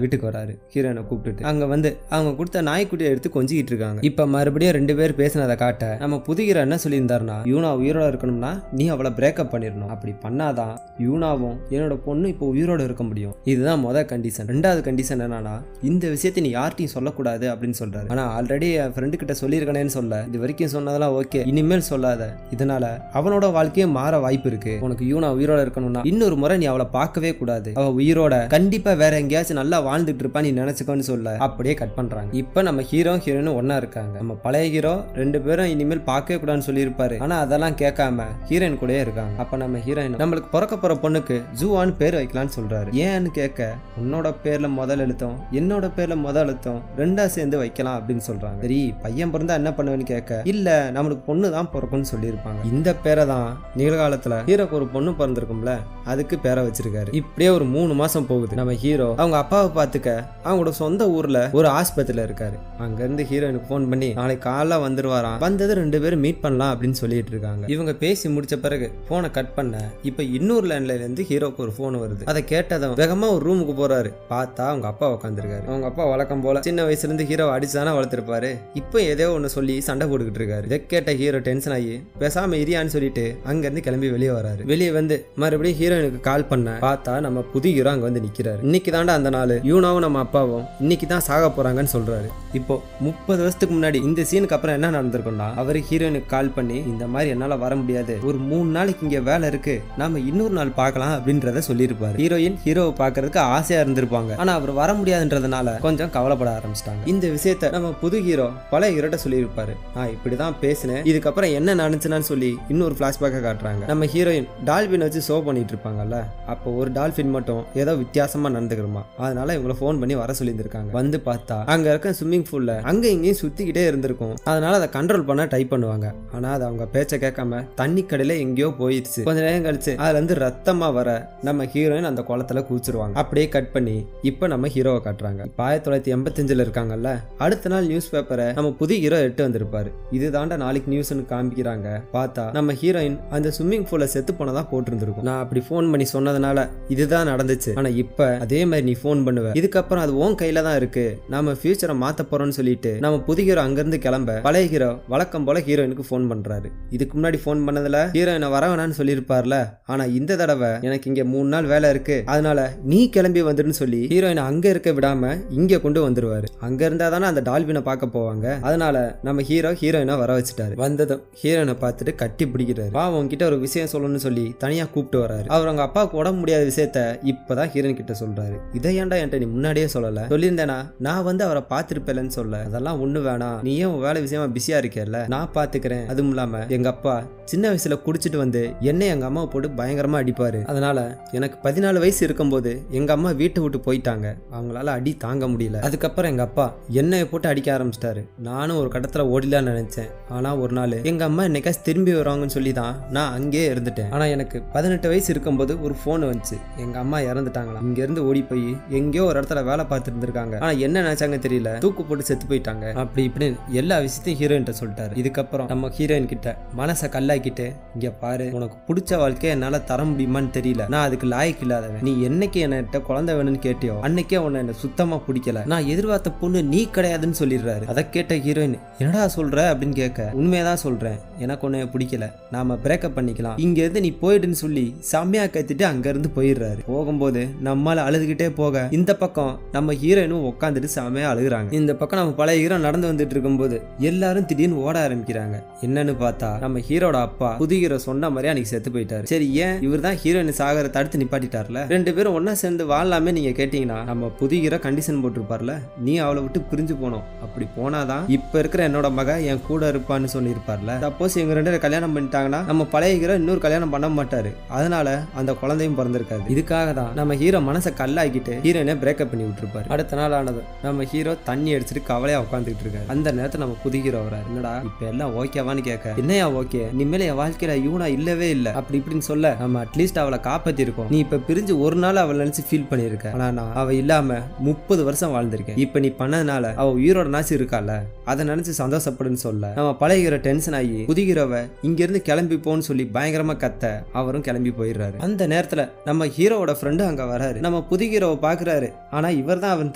வீட்டுக்கு வராரு. ஹீரோனை கூப்பிட்டுட்டு அங்க வந்து அவங்க கொடுத்த நாய்க்குட்டியை எடுத்து கொஞ்சிக்கிட்டு இருக்காங்க. இப்ப மறுபடியும் 2 பேர் பேசினதை காட்ட நம்ம புது ஹீரோ என்ன சொல்லியிருந்தாருன்னா, யூனா உயிரோட இருக்கணும்னா நீ அவளை பிரேக்கப் பண்ணிடணும், அப்படி பண்ணாதான் யூனாவும் என்னோட பொண்ணு இப்போ உயிரோட இருக்க முடியும். இதுதான் முதல் கண்டிஷன். 2வது கண்டிஷன் என்னன்னா, இந்த விஷயத்தை நீ யார்ட்டையும் சொல்லக்கூடாது அப்படின்னு சொல்றாரு. ஆனா ஆல்ரெடி என் ஃப்ரெண்டு கிட்ட சொல்லியிருக்கேன்னு சொல்ல, இது வரைக்கும் சொன்னதெல்லாம் ஓகே, இனிமேல் சொல்லாத, இதனால அவனோட வாழ்க்கையே மாற வாய்ப்பு இருக்கு. உனக்கு யூனா உயிரோட இருக்கணும்னா இன்னொரு முறை நீ அவளை பார்க்கவே கூடாது, அவ உயிரோட கண்டிப்பா வேற எங்கேயாச்சும் நல்லா வாழ்ந்துட்டு இருப்பா நீ நினைச்சுக்கோன்னு சொல்ல அப்படியே கட் பண்றாங்க. இப்ப நம்ம ஹீரோ ஹீரோயின் ஒன்னா இருக்காங்க. நம்ம பழைய ஹீரோ 2 பேரும் இனிமேல் பார்க்கவே கூடாதுன்னு சொல்லியிருப்பாரு, ஆனா அதெல்லாம் கேட்காம ஹீரோயின் கூட இருக்காங்க. அப்ப நம்ம ஹீரோயின் நம்மளுக்கு பிறக்க போற பொண்ணுக்கு ஜூவான்னு பேர் வைக்கலாம்னு சொல்றாரு. ஏன்னு கேட்க, உன்னோட பேர்ல முதல் எழுத்தும் என்னோட பேர்ல முதல் எழுத்தும் 2ஆ சேர்ந்து வைக்கலாம் அப்படின்னு சொல்றாங்க. சரி பையன் பிறந்தா என்ன பண்ணுவேன்னு கேட்க, இல்ல நம்மளுக்கு பொண்ணு தான் பிறக்கும்னு சொல்லியிருப்பாங்க. இந்த பேரை தான் நிகழ்காலத்துல ஹீரோக்கு ஒரு பொண்ணு பிறந்திருக்கும்ல, அதுக்கு பேரை வச்சிருக்காரு. இப்படியே ஒரு 3 மாசம் போகுது. நம்ம ஹீரோ அவங்க அப்பாவை பார்த்துக்க அவங்களோட சொந்த ஊர்ல ஒரு ஆஸ்பத்திரியில இருக்காரு. அங்க இருந்து ஹீரோயினுக்கு போன் பண்ணி நாளைக்கு காலைல வந்துருவாராம், வந்தது 2 பேரும் மீட் பண்ணலாம் அப்படின்னு சொல்லிட்டு இருக்காங்க. இவங்க பேசி முடிச்ச பிறகு போனை கட் பண்ண இப்ப இன்னொரு லேண்ட்ல இருந்து ஹீரோக்கு ஒரு போன் வருது. அதை கேட்டதும் வேகமா ஒரு ரூமுக்கு போறாரு. பார்த்தா அவங்க அப்பா உட்காந்துருக்காரு. அவங்க அப்பா வழக்கம் போல சின்ன வயசுல இருந்து ஹீரோ அடிச்சுதானே வளர்த்திருப்பாரு, இப்போ ஏதோ ஒண்ணு சொல்லி சண்டை போட்டுக்கிட்டு இருக்காரு. இதை கேட்ட ஹீரோ டென்ஷன் ஆகி பேசாம இரியான்னு சொல்லிட்டு அங்க இருந்து கிளம்பி வெளியே வராரு. வெளியே வந்து மறுபடியும் ஹீரோயினுக்கு கால் பண்ண பார்த்தா நம்ம புது ஹீரோ அங்க வந்து நிக்கிறாரு. இன்னைக்கு தாண்டா அந்த நாள், யூனாவும் நம்ம அப்பாவும் இன்னைக்கு தான் சாக போறாங்கன்னு சொல்றாரு. இப்போ 30 வருஷத்துக்கு முன்னாடி இந்த சீனுக்கு அப்புறம் என்ன நடந்திருக்கும்னா, அவரு ஹீரோயினுக்கு கால் பண்ணி இந்த மாதிரி என்னால வர முடியாது, ஒரு 3 நாளைக்கு இங்க வேலை இருக்கு, நாம இன்னொரு நாள் பார்க்கலாம் அப்படின்றத சொல்லியிருப்பாரு. ஹீரோயின் ஹீரோவை பார்க்கறதுக்கு ஆசையா இருந்திருப்பாங்க, ஆனா அவர் வர முடியாதுன்றதுனால கொஞ்சம் கவலைப்பட ஆரம்பிச்சிட்டாங்க. இந்த விஷயத்த நம்ம புது ஹீரோ பல ஹீரோட்ட சொல்லியிருப்பாரு. நான் இப்படிதான் பேசினேன், இதுக்கப்புறம் என்ன நடந்துச்சுன்னு சொல்லி இன்னொரு பிளாஷ்பேக்கை காட்டுறாங்க. நம்ம ஹீரோயின் டால்பின் வச்சு ஷோ பண்ணிட்டு இருப்பாங்கல்ல, அப்போ ஒரு டால்பின் மட்டும் ஏதோ வித்தியாசமா நடந்துக்கிறோமா, அதனால இவங்களை போன் பண்ணி வர சொல்லியிருந்திருக்காங்க. வந்து பார்த்தா அங்க இருக்க ஸ்விம்மிங் பூல்ல அங்க இங்கேயும் சுத்திக்கிட்டே இருந்திருக்கும். அதனால அதை கண்ட்ரோல் பண்ண ட்ரை பண்ணுவாங்க. ஆனா அது அவங்க பேச்ச கேட்காம தண்ணி கடையில எங்கேயோ போயிடுச்சு. கொஞ்ச நேரம் கழிச்சு அதுல இருந்து ரத்தமா வர நம்ம ஹீரோயின் அந்த குளத்துல கூச்சிருவாங்க. அப்படியே கட் பண்ணி இப்ப நம்ம ஹீரோவை காட்டுறாங்க. 1985 இருக்காங்கல்ல, அடுத்த நாள் நியூஸ் பேப்பரை நம்ம புது ஹீரோ எட்டு வந்திருப்பாரு. இதுதாண்டா நாளைக்கு நியூஸ்னு காமிக்கிறாங்க. பார்த்தா நம்ம ஹீரோயின் அந்த ஸ்விம்மிங் பூல்ல செத்து போனதா போட்டிருந்திருக்கும். நான் அப்படி போன் பண்ணி சொன்னதுனால இதுதான் நடந்துச்சு, ஆனா இப்ப அதே மாதிரி நீ போன் பண்ணுவ, இதுக்கப்புறம் அது உன் கையில தான் இருக்கு, நாம ஃபியூச்சரை மாத்த போறோம்னு சொல்லிட்டு நம்ம புது ஹீரோ அங்கிருந்து கிளம்ப பழைய ஹீரோ வழக்கம் போல ஹீரோயினுக்கு போன் பண்றாரு. இதுக்கு முன்னாடி போன் பண்ணதுல ஹீரோயினை வர வேணான்னு சொல்லியிருப்பார்ல, ஆனா இந்த தடவை எனக்கு இங்க 3 நாள் வேலை இருக்கு, அதனால நீ கிளம்பி வந்துருன்னு சொல்லி ஹீரோயினை அங்க இருக்க விடாம இங்க கொண்டு வந்துருவாரு. அங்க இருந்தா தானே அந்த டால்பினை பார்க்க போவாங்க, அதனால நம்ம ஹீரோ ஹீரோயினை வர வச்சுட்டாரு. வந்ததும் ஹீரோயினை பார்த்துட்டு கட்டி பிடிக்கிறாரு. பாவம் கிட்ட ஒரு விஷயம் சொல்லணும்னு சொல்லி தனியா கூப்பிட்டு வராரு. அவர் அவங்க அப்பாவுக்கு உடம்பு முடியாத விஷயத்த இப்பதான் ஹீரோயின் கிட்ட சொல்றாரு. இதை ஏன்டா என்கிட்ட நீ முன்னாடியே சொல்லல, சொல்லியிருந்தேனா நான் வந்து அவரை பார்த்திருப்பேன்னு சொல்ல, அதெல்லாம் ஒண்ணு வேணாம், நீ ஏன் வேலை விஷயமா பிஸியா இருக்கல, நான் பாத்துக்கிறேன். அதுவும் இல்லாம எங்க அப்பா சின்ன வயசுல குடிச்சிட்டு வந்து என்னை எங்க அம்மாவை போட்டு பயங்கரமா அடிப்பாரு, அதனால எனக்கு 14 வயசு இருக்கும்போது எங்க அம்மா வீட்டை விட்டு போயிட்டாங்க, அவங்களால அடி தாங்க முடியல. அதுக்கப்புறம் எங்க அப்பா என்னைய போட்டு அடிக்க ஆரம்பிச்சிட்டாரு. நானும் ஒரு கடத்துல ஓடிலான்னு நினைச்சேன், ஆனா ஒரு நாள் எங்க அம்மா என்னைக்காச்சும் திரும்பி வருவாங்கன்னு சொல்லி தான் நான் அங்கேயே இருந்துட்டேன். ஆனா எனக்கு 18 வயசு இருக்கும்போது ஒரு போன் வந்துச்சு, எங்க அம்மா இறந்துட்டாங்களா, இங்க இருந்து ஓடி போய் எங்கேயோ ஒரு இடத்துல வேலை பார்த்துட்டு இருந்திருக்காங்க, ஆனா என்ன நினைச்சாங்க தெரியல, தூக்கு போட்டு செத்து போயிட்டாங்க, அப்படி இப்படின்னு எல்லா விஷயத்தையும் ஹீரோயின் சொல்லிட்டாரு. இதுக்கப்புறம் நம்ம ஹீரோயின் கிட்ட மனசை கல்லாக்கிட்டு, இங்க பாரு, உனக்கு பிடிச்ச வாழ்க்கையை என்னால தர முடியுமான்னு தெரியல, நான் அதுக்கு லாய்க்கு இல்லாதவன், நீ என்னைக்கு என்கிட்ட குழந்தை வேணும்னு கேட்டியோ அன்னைக்கே உன்னை என்ன சுத்தமா பிடிக்கல, நான் எதிர்பார்த்த பொண்ணு நீ கிடையாதுன்னு சொல்லிடுறாரு. அதை கேட்ட ஹீரோயின் என்னடா சொல்ற அப்படின்னு கேட்க, உண்மையதான் சொல்றேன், எனக்கு உன்னை பிடிக்கல, நாம பிரேக்கப் பண்ணிக்கலாம், இங்க இருந்து நீ போயிடுன்னு சொல்லி செம்மையா கத்திட்டு அங்க இருந்து போயிடுறாரு. போகும்போது நம்மால அழுதுகிட்டே போக இந்த பக்கம் நம்ம ஹீரோயினும் உட்காந்துட்டு செம்மையா அழுகுறாங்க. இந்த பக்கம் நம்ம பழைய ஹீரோ நடந்து வந்துட்டு இருக்கும்போது எல்லாரும் திடீர்னு ஓட ஆரம்பிக்கிறாங்க. என்னன்னு பார்த்தா நம்ம ஹீரோட அப்பா புது ஹீரோ சொன்ன மாதிரி அன்னைக்கு செத்து போயிட்டாரு. சரி, ஏன் இவர் தான் ஹீரோயின் சாகர தடுத்து நிப்பாட்டிட்டார்ல, 2 பேரும் ஒன்னா சேர்ந்து வாழலாமே நீங்க கேட்டீங்கன்னா, நம்ம புது ஹீரோ கண்டிஷன் போட்டிருப்பார்ல, நீ அவளை விட்டு பிரிஞ்சு போனோம், அப்படி போனாதான் இப்ப இருக்கிற என்னோட மக என் கூட இருப்பான்னு சொல்லியிருப்பார்ல, சப்போஸ் சப்போஸ் இவங்க 2 பேரும் கல்யாணம் பண்ணிட்டாங்கன்னா நம்ம பழைய ஹீரோ இன்னொரு கல்யாணம் பண்ண மாட்டாரு, அதனால அந்த குழந்தையும் பிறந்திருக்காது. இதுக்காக தான் நம்ம ஹீரோ மனசை கல்லாக்கிட்டு ஹீரோயினை பிரேக்கப் பண்ணி விட்டுருப்பாரு. அடுத்த நாள் ஆனது நம்ம ஹீரோ தண்ணி அடிச்சுட்டு கவலையா உட்காந்துட்டு இருக்காரு. அந்த நேரத்துல நம்ம புது ஹீரோ வராரு. என்னடா இப்ப எல்லாம் ஓகேவான்னு கேட்க, என்னையா ஓகே, இனிமேல என் வாழ்க்கையில யூனா இல்லவே இல்ல அப்படி இப்படின்னு சொல்ல, நம்ம அட்லீஸ்ட் அவளை காப்பாத்தி இருக்கோம், நீ இப்ப பிரிஞ்சு ஒரு நாள் அவளை நினைச்சு ஃபீல் பண்ணிருக்க, ஆனா நான் அவ இல்லாம 30 வருஷம் வாழ்ந்திருக்கேன், இப்ப நீ பண்ணதுனால அவ உயிரோட நாச்சு இருக்கால, அதை நினைச்சு சந்தோஷப்படுன்னு சொல்ல நம்ம பழைய ஹீரோ டென்ஷன் ஆகி புது ஹீரோவை இங்க இருந்து கிளம்பி போன்னு சொல்லி பயங்கரமா கத்த அவரும் கிளம்பி போயிடுறாரு. அந்த நேரத்துல நம்ம ஹீரோவோட ஃப்ரெண்டு அங்க வராரு. நம்ம புது ஹீரோவை பாக்குறாரு, ஆனா இவர் தான் அவன்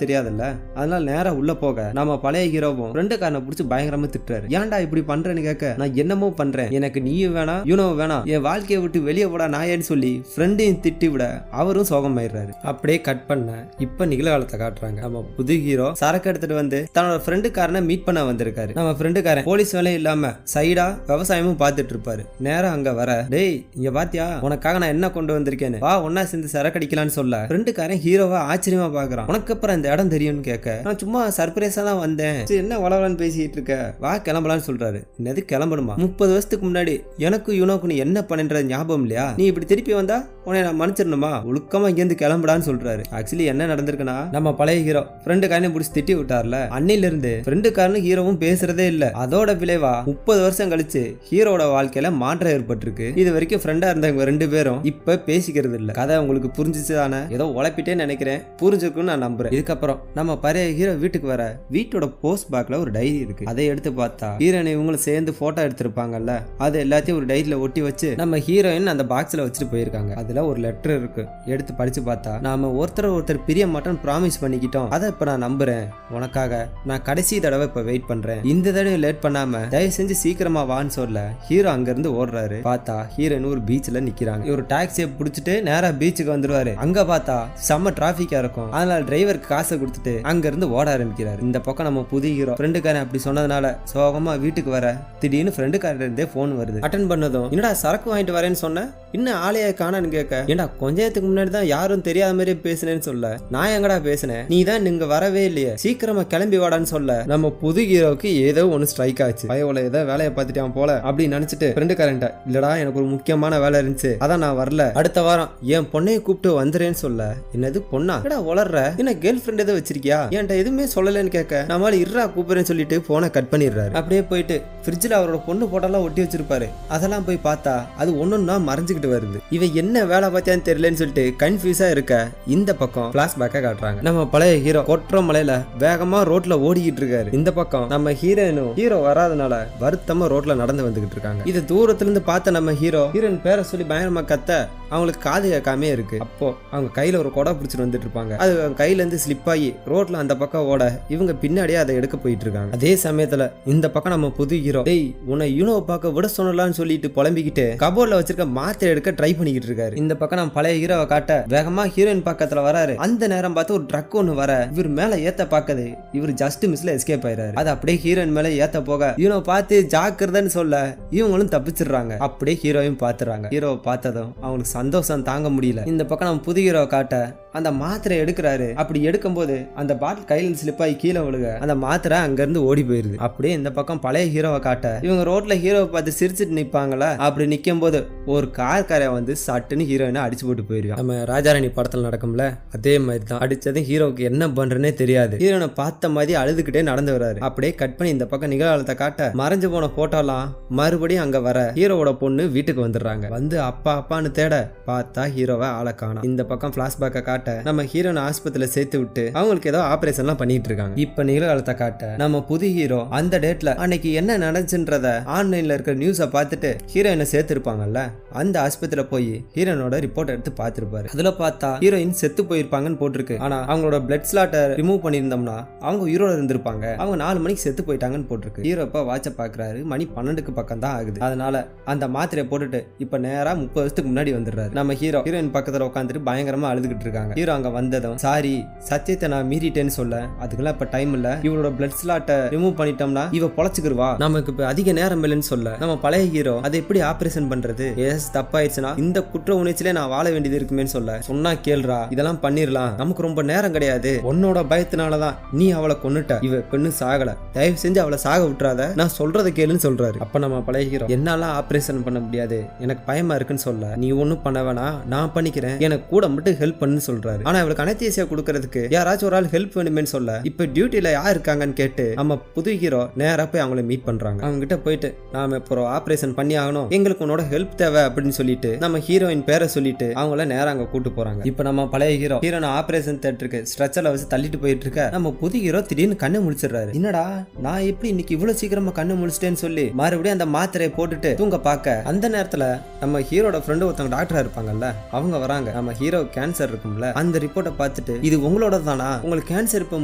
தெரியாதுல்ல, அதனால நேரா உள்ள போக நம்ம பழைய ஹீரோவும் ஃப்ரெண்டுக்காரனை பிடிச்சி பயங்கரமா திட்டுறாரு. ஏன்டா இப்படி பண்றேன்னு கேட்க, நான் என்னமோ பண்றேன், எனக்கு நீயும் வேணாம் யூனோவும் வேணாம், என் வாழ்க்கையை விட்டு வெளியே போடா நாயன்னு சொல்லி ஃப்ரெண்டையும் திட்டி விட அவரும் சோகமாயிடுறாரு. அப்படியே கட் பண்ண இப்ப நிகழ்காலத்தை காட்டுறாங்க. நம்ம புது ஹீரோ சரக்கு எடுத்துட்டு வந்து தன்னோட ஃப்ரெண்டுக்காரனை மீட் பண்ண வந்திருக்காரு. நம்ம ஃப்ரெண்டுக்காரன் போலீஸ் வேலையும் இல்லாம சைடா விவசாயமும் பார்த்துட்டு இருப்பாரு. நேரம் அங்க வர, டேய் இங்க பாத்தியா உனக்காக நான் என்ன கொண்டு வந்திருக்கேன்னு, வா ஒன்னா சேர்ந்து சரக்கு அடிக்கலான்னு சொல்ல ஃப்ரெண்டுக்காரன் ஹீரோவா ஆச்சரியமா பாக்குறான். உனக்கு அப்புறம் இந்த இடம் தெரியும்னு கேட்க, நான் சும்மா சர்ப்ரைஸா தான் வந்தேன், என்ன வளவலன்னு பேசிட்டு இருக்க, வா கிளம்பலான்னு சொல்றாரு. என்னது கிளம்பணுமா, 30 வருஷத்துக்கு முன்னாடி எனக்கும் யூனோக்கு நீ என்ன பண்ணுற ஞாபகம் இல்லையா, நீ இப்படி திருப்பி வந்தா உன்னை நான் மன்னிச்சிடணுமா, ஒழுக்கமா இங்கேருந்து கிளம்புடான்னு சொல்றாரு. ஆக்சுவலி என்ன நடந்திருக்குன்னா, நம்ம பழைய ஹீரோ ஃப்ரெண்டுக்காரனையும் பிடிச்சி திட்டி விட்டார்ல, அன்னில இருந்து ஃப்ரெண்டுக்காரனும் ஹீரோவும் பேசுறதே இல்ல. அதோட விளைவா 30 வருஷம் கழிச்சு ஹீரோட வாழ்க்கையில மாற்றம் ஏற்பட்டிருக்கு. இது வரைக்கும் ஃப்ரெண்டா இருந்தவங்க 2 பேரும் இப்ப பேசிக்கிறது இல்ல. கதை உங்களுக்கு புரிஞ்சிச்சு தானே, ஏதோ உழைப்பிட்டேன்னு நினைக்கிறேன், புரிஞ்சுக்குன்னு நான் நம்புறேன். இதுக்கப்புறம் நம்ம பழைய ஹீரோ வீட்டுக்கு வர, வீட்டோட போஸ்ட் பேக்ல ஒரு டைரி இருக்கு. அதை எடுத்து பார்த்தா ஹீரோயின் இவங்களும் சேர்ந்து போட்டோ எடுத்திருப்பாங்கல்ல, அது எல்லாத்தையும் ஒரு டைரியில ஒட்டி வச்சு நம்ம ஹீரோயின் அந்த பாக்ஸ்ல வச்சுட்டு போயிருக்காங்க. அதுல ஒரு லெட்டர் இருக்கு. எடுத்து படிச்சு பார்த்தா, நாம ஒருத்தர் பிரிய மாட்டோம் ப்ராமிஸ் பண்ணிக்கிட்டோம், அதை இப்ப நான் நம்புறேன், உனக்காக நான் கடைசி தடவை இப்ப வெயிட் பண்றேன், இந்த தடவை லேட் பண்ணாம தயவு செஞ்சு சீக்கிரமா வான்னு சொல்ல ஹீரோ அங்க இருந்து ஓடுறாரு. பார்த்தா ஹீரோயின் ஒரு பீச்ல நிக்கிறாங்க. ஒரு டாக்ஸியை பிடிச்சிட்டு நேரா பீச்சுக்கு வந்துருவாரு. அங்க பார்த்தா செம்ம டிராபிக்கா இருக்கும். அதனால டிரைவருக்கு காசை கொடுத்துட்டு அங்க இருந்து ஓட ஆரம்பிக்கிறாரு. இந்த பக்கம் நம்ம புது ஹீரோ ஃப்ரெண்டுக்காரன் அப்படி சொன்னதுனால சோகமா வீட்டுக்கு வர, திடீர்னு ஃப்ரெண்டுக்காரன் இருந்தே போன் வருது. அட்டன் பண்ணதும், என்னடா சரக்கு வாங்கிட்டு வரேன்னு சொன்ன, இன்னும் ஆளைய காணான்னு கேட்க, ஏண்டா கொஞ்ச நேரத்துக்கு முன்னாடி தான் யாரும் தெரியாத மாதிரி பேசுனேன்னு சொல்ல, நான் எங்கடா பேசுனேன், நீ தான் இங்க வரவே இல்லையே, சீக்கிரமா கிளம்பி வாடான்னு சொல்ல நம்ம புது ஹீரோக்கு ஏதோ ஒன்னு ஸ்ட்ரைக் ஆச்சு. பயவுல ஏதோ வேலையை பார்த்துட்டான் போல அப்படின்னு நினைச்சிட்டு ஃப்ரெண்டுக்காரன்ட்ட, இல்லடா எனக்கு ஒரு முக்கியமான வேலை இருந்துச்சு, அதான் நான் வரல, அடுத்த வாரம் என் பொண்ணையை கூப்பிட்டு வந்துறேன்னு சொல்ல, என்னது பொண்ணா, என்னடா வளர்ற, என்ன கேர்ள் ஃப்ரெண்ட் எதை வச்சிருக்கியா, என்கிட்ட எதுவுமே சொல்லலன்னு கேட்க, நம்மளால இருறா கூப்பிடுறேன்னு சொல்லிட்டு போனை கட் பண்ணிடுறாரு. அப்படியே போயிட்டு ஃப்ரிட்ஜில் அவரோட பொண்ணு போட்டெல்லாம் ஒட்டி வச்சிருப்பாரு. அதெல்லாம் போய் பார்த்தா அது ஒன்னொன்னா மறைஞ்சுக்கிட்டு வருது. இவன் என்ன வேலை பார்த்தான்னு தெரியலன்னு சொல்லிட்டு கன்ஃபியூஸா இருக்க இந்த பக்கம் பிளாஷ்பேக்கை காட்டுறாங்க. நம்ம பழைய ஹீரோ கொற்ற மலையில வேகமா ரோட்ல ஓடிக்கிட்டு இருக்காரு. இந்த பக்கம் நம்ம ஹீரோயினும் ஹீரோ வராதனால வருத்தமா ரோட்ல நடந்து வந்துகிட்டு இருக்காங்க. இது தூரத்துல இருந்து பார்த்த நம்ம ஹீரோயின் பேரை சொல்லி பயங்கரமா கத்த அவங்களுக்கு காது கேட்காமே இருக்கு. அப்போ அவங்க கையில ஒரு கொடை பிடிச்சிட்டு வந்துட்டு இருப்பாங்க. அது அவங்க கையில இருந்து ஸ்லிப் ஆகி ரோட்ல அந்த பக்கம் ஓட இவங்க பின்னாடியே அதை எடுக்க போயிட்டு இருக்காங்க. அதே சமயத்துல இந்த பக்கம் நம்ம புது ஹீரோ, டேய் உன்னை யூனோவை பார்க்க விட சொன்னலான்னு சொல்லிட்டு புலம்பிக்கிட்டு கபோர்ட்ல வச்சிருக்க மாத்திரை எடுக்க ட்ரை பண்ணிக்கிட்டு இருக்காரு. இந்த பக்கம் நம்ம பழைய ஹீரோவை காட்ட வேகமா ஹீரோயின் பக்கத்துல வராரு. அந்த நேரம் பார்த்து ஒரு ட்ரக் ஒன்னு வர இவர் மேல ஏத்த பாக்குது. இவர் ஜஸ்ட் மிஸ்ல எஸ்கேப் ஆயிராரு. அது அப்படியே ஹீரோயின் மேல ஏத்த போக யூனோ பார்த்து ஜாக்கிரதைன்னு சொல்ல இவங்களும் தப்பிச்சிடுறாங்க. அப்படியே ஹீரோயும் பாத்துறாங்க. ஹீரோவை பார்த்ததும் அவங்களுக்கு சந்தோஷம் தாங்க முடியல. இந்த பக்கம் நம்ம புது ஹீரோவை காட்ட அந்த மாத்திரை எடுக்கிறாரு. அப்படி எடுக்கும் போது அந்த பாட்டில் கையில ஸ்லிப் ஆகி கீழே விழுக அந்த மாத்திரை அங்க இருந்து ஓடி போயிருது. அப்படியே இந்த பக்கம் பழைய ஹீரோவை காட்ட இவங்க ரோட்ல ஹீரோவை பார்த்து சிரிச்சிட்டு நிப்பாங்களா, அப்படி நிக்கும் போது ஒரு காரை வந்து சட்டுன்னு ஹீரோயினை அடிச்சு போட்டு போயிருக்கான். நம்ம ராஜாராணி படத்துல நடக்கும்ல அதே மாதிரி தான். அடிச்சதும் ஹீரோவுக்கு என்ன பண்றேன்னே தெரியாது. ஹீரோனை பார்த்த மாதிரி அழுதுகிட்டே நடந்து வராரு. அப்படியே கட் பண்ணி இந்த பக்கம் நிகழ்காலத்தை காட்ட மறைஞ்சு போன போட்டோலாம் மறுபடியும் அங்க வர ஹீரோவோட பொண்ணு வீட்டுக்கு வந்துடுறாங்க. வந்து அப்பா அப்பான்னு தேட பார்த்தா ஹீரோவை ஆளை காணோம். இந்த பக்கம் பிளாஷ்பேக்கை காட்ட நம்ம ஹீரோனை ஆஸ்பத்திரியில சேர்த்து விட்டு அவங்களுக்கு ஏதோ ஆபரேஷன் எல்லாம் பண்ணிட்டு இருக்காங்க. இப்ப நிகழ்காலத்தை காட்ட நம்ம புது ஹீரோ அந்த டேட்ல அன்னைக்கு என்ன நடந்துச்சுன்றத ஆன்லைன்ல இருக்கிற நியூஸை பார்த்துட்டு ஹீரோயினை சேர்த்து இருப்பாங்கல்ல அந்த ஆஸ்பத்திரியில போய் ஹீரோனோட ரிப்போர்ட் எடுத்து பார்த்திருப்பாரு. அதுல பார்த்தா ஹீரோயின் செத்து போயிருப்பாங்கன்னு போட்டிருக்கு. ஆனா அவங்களோட பிளட் ஸ்லாட்டை ரிமூவ் பண்ணியிருந்தோம்னா அவங்க உயிரோட இருந்திருப்பாங்க. அவங்க 4 மணிக்கு செத்து போயிட்டாங்கன்னு போட்டிருக்கு. ஹீரோ இப்ப வாட்ச பாக்குறாரு. மணி 12க்கு பக்கம் தான் ஆகுது. அதனால அந்த மாத்திரையை போட்டுட்டு இப்ப நேரா 30 வருஷத்துக்கு முன்னாடி வந்துடுறாரு. நம்ம ஹீரோயின் பக்கத்துல உட்காந்துட்டு பயங்கரமா அழுதுகிட்டு இருக்காங்க. காட்டுறாங்க. ஹீரோ அங்க வந்ததும் சாரி சத்தியத்தை நான் மீறிட்டேன்னு சொல்ல அதுக்கெல்லாம் இப்ப டைம் இல்ல, இவளோட பிளட் ஸ்லாட்டை ரிமூவ் பண்ணிட்டோம்னா இவ பொழைச்சுக்குருவா, நமக்கு இப்ப அதிக நேரம் இல்லைன்னு சொல்ல நம்ம பழைய ஹீரோ அதை எப்படி ஆபரேஷன் பண்றது, எஸ் தப்பாயிடுச்சுன்னா இந்த குற்ற உணர்ச்சியிலே நான் வாழ வேண்டியது இருக்குமே சொல்ல சொன்னா கேள்றா இதெல்லாம் பண்ணிரலாம், நமக்கு ரொம்ப நேரம் கிடையாது, உன்னோட பயத்தினாலதான் நீ அவளை கொன்னுட்ட, இவ பெண்ணு சாகல, தயவு செஞ்சு அவளை சாக விட்டுறாத, நான் சொல்றதை கேளுன்னு சொல்றாரு. அப்ப நம்ம பழைய ஹீரோ என்னால ஆபரேஷன் பண்ண முடியாது, எனக்கு பயமா இருக்குன்னு சொல்ல நீ ஒன்னும் பண்ண வேணா நான் பண்ணிக்கிறேன், எனக்கு கூட மட்டும் ஹெல்ப் பண்ணுன்னு சொல்றாரு. ஆனா இவளுக்கு அனஸ்தீசியா கொடுக்கறதுக்கு யாராச்சும் ஒரு ஆள் ஹெல்ப் வேணுமே சொல்ல இப்ப டியூட்டில யார் இருக்காங்கன்னு கேட்டு நம்ம புது ஹீரோ நேரா போய் அவங்கள மீட் பண்றாங்க. அவங்க கிட்ட போயிட்டு நாம இப்போ ஆபரேஷன் பண்ணி ஆகணும், எங்களுக்கு உன்னோட ஹெல்ப் தேவை அப்படின்னு சொல்லிட்டு நம்ம ஹீரோயின் பேரை சொல்லிட்டு அவங்கள நேரா அங்க கூட்டு போறாங்க. இப்ப நம்ம பழைய ஹீரோ ஆபரேஷன் தியேட்டருக்கு ஸ்ட்ரெச்சர்ல வச்சு தள்ளிட்டு போயிட்டு இருக்க நம்ம புது ஹீரோ திடீர்னு கண்ணு முழிச்சிடுறாரு. என்னடா நான் எப்படி இன்னைக்கு இவ்வளவு சீக்கிரமா கண்ணு முழிச்சிட்டேன்னு சொல்லி மறுபடியும் அந்த மாத்திரையை போட்டுட்டு தூங்க பார்க்க அந்த நேரத்துல நம்ம ஹீரோட ஃப்ரெண்டு ஒருத்தவங்க டாக்டரா இருப்பாங்கல்ல அவங்க வராங்க. நம்ம ஹீரோ கேன்சர் இருக்கும்ல அந்த ரிப்போர்ட்டை பார்த்துட்டு இது உங்களோட தானா, உங்களுக்கு கேன்சர் இப்ப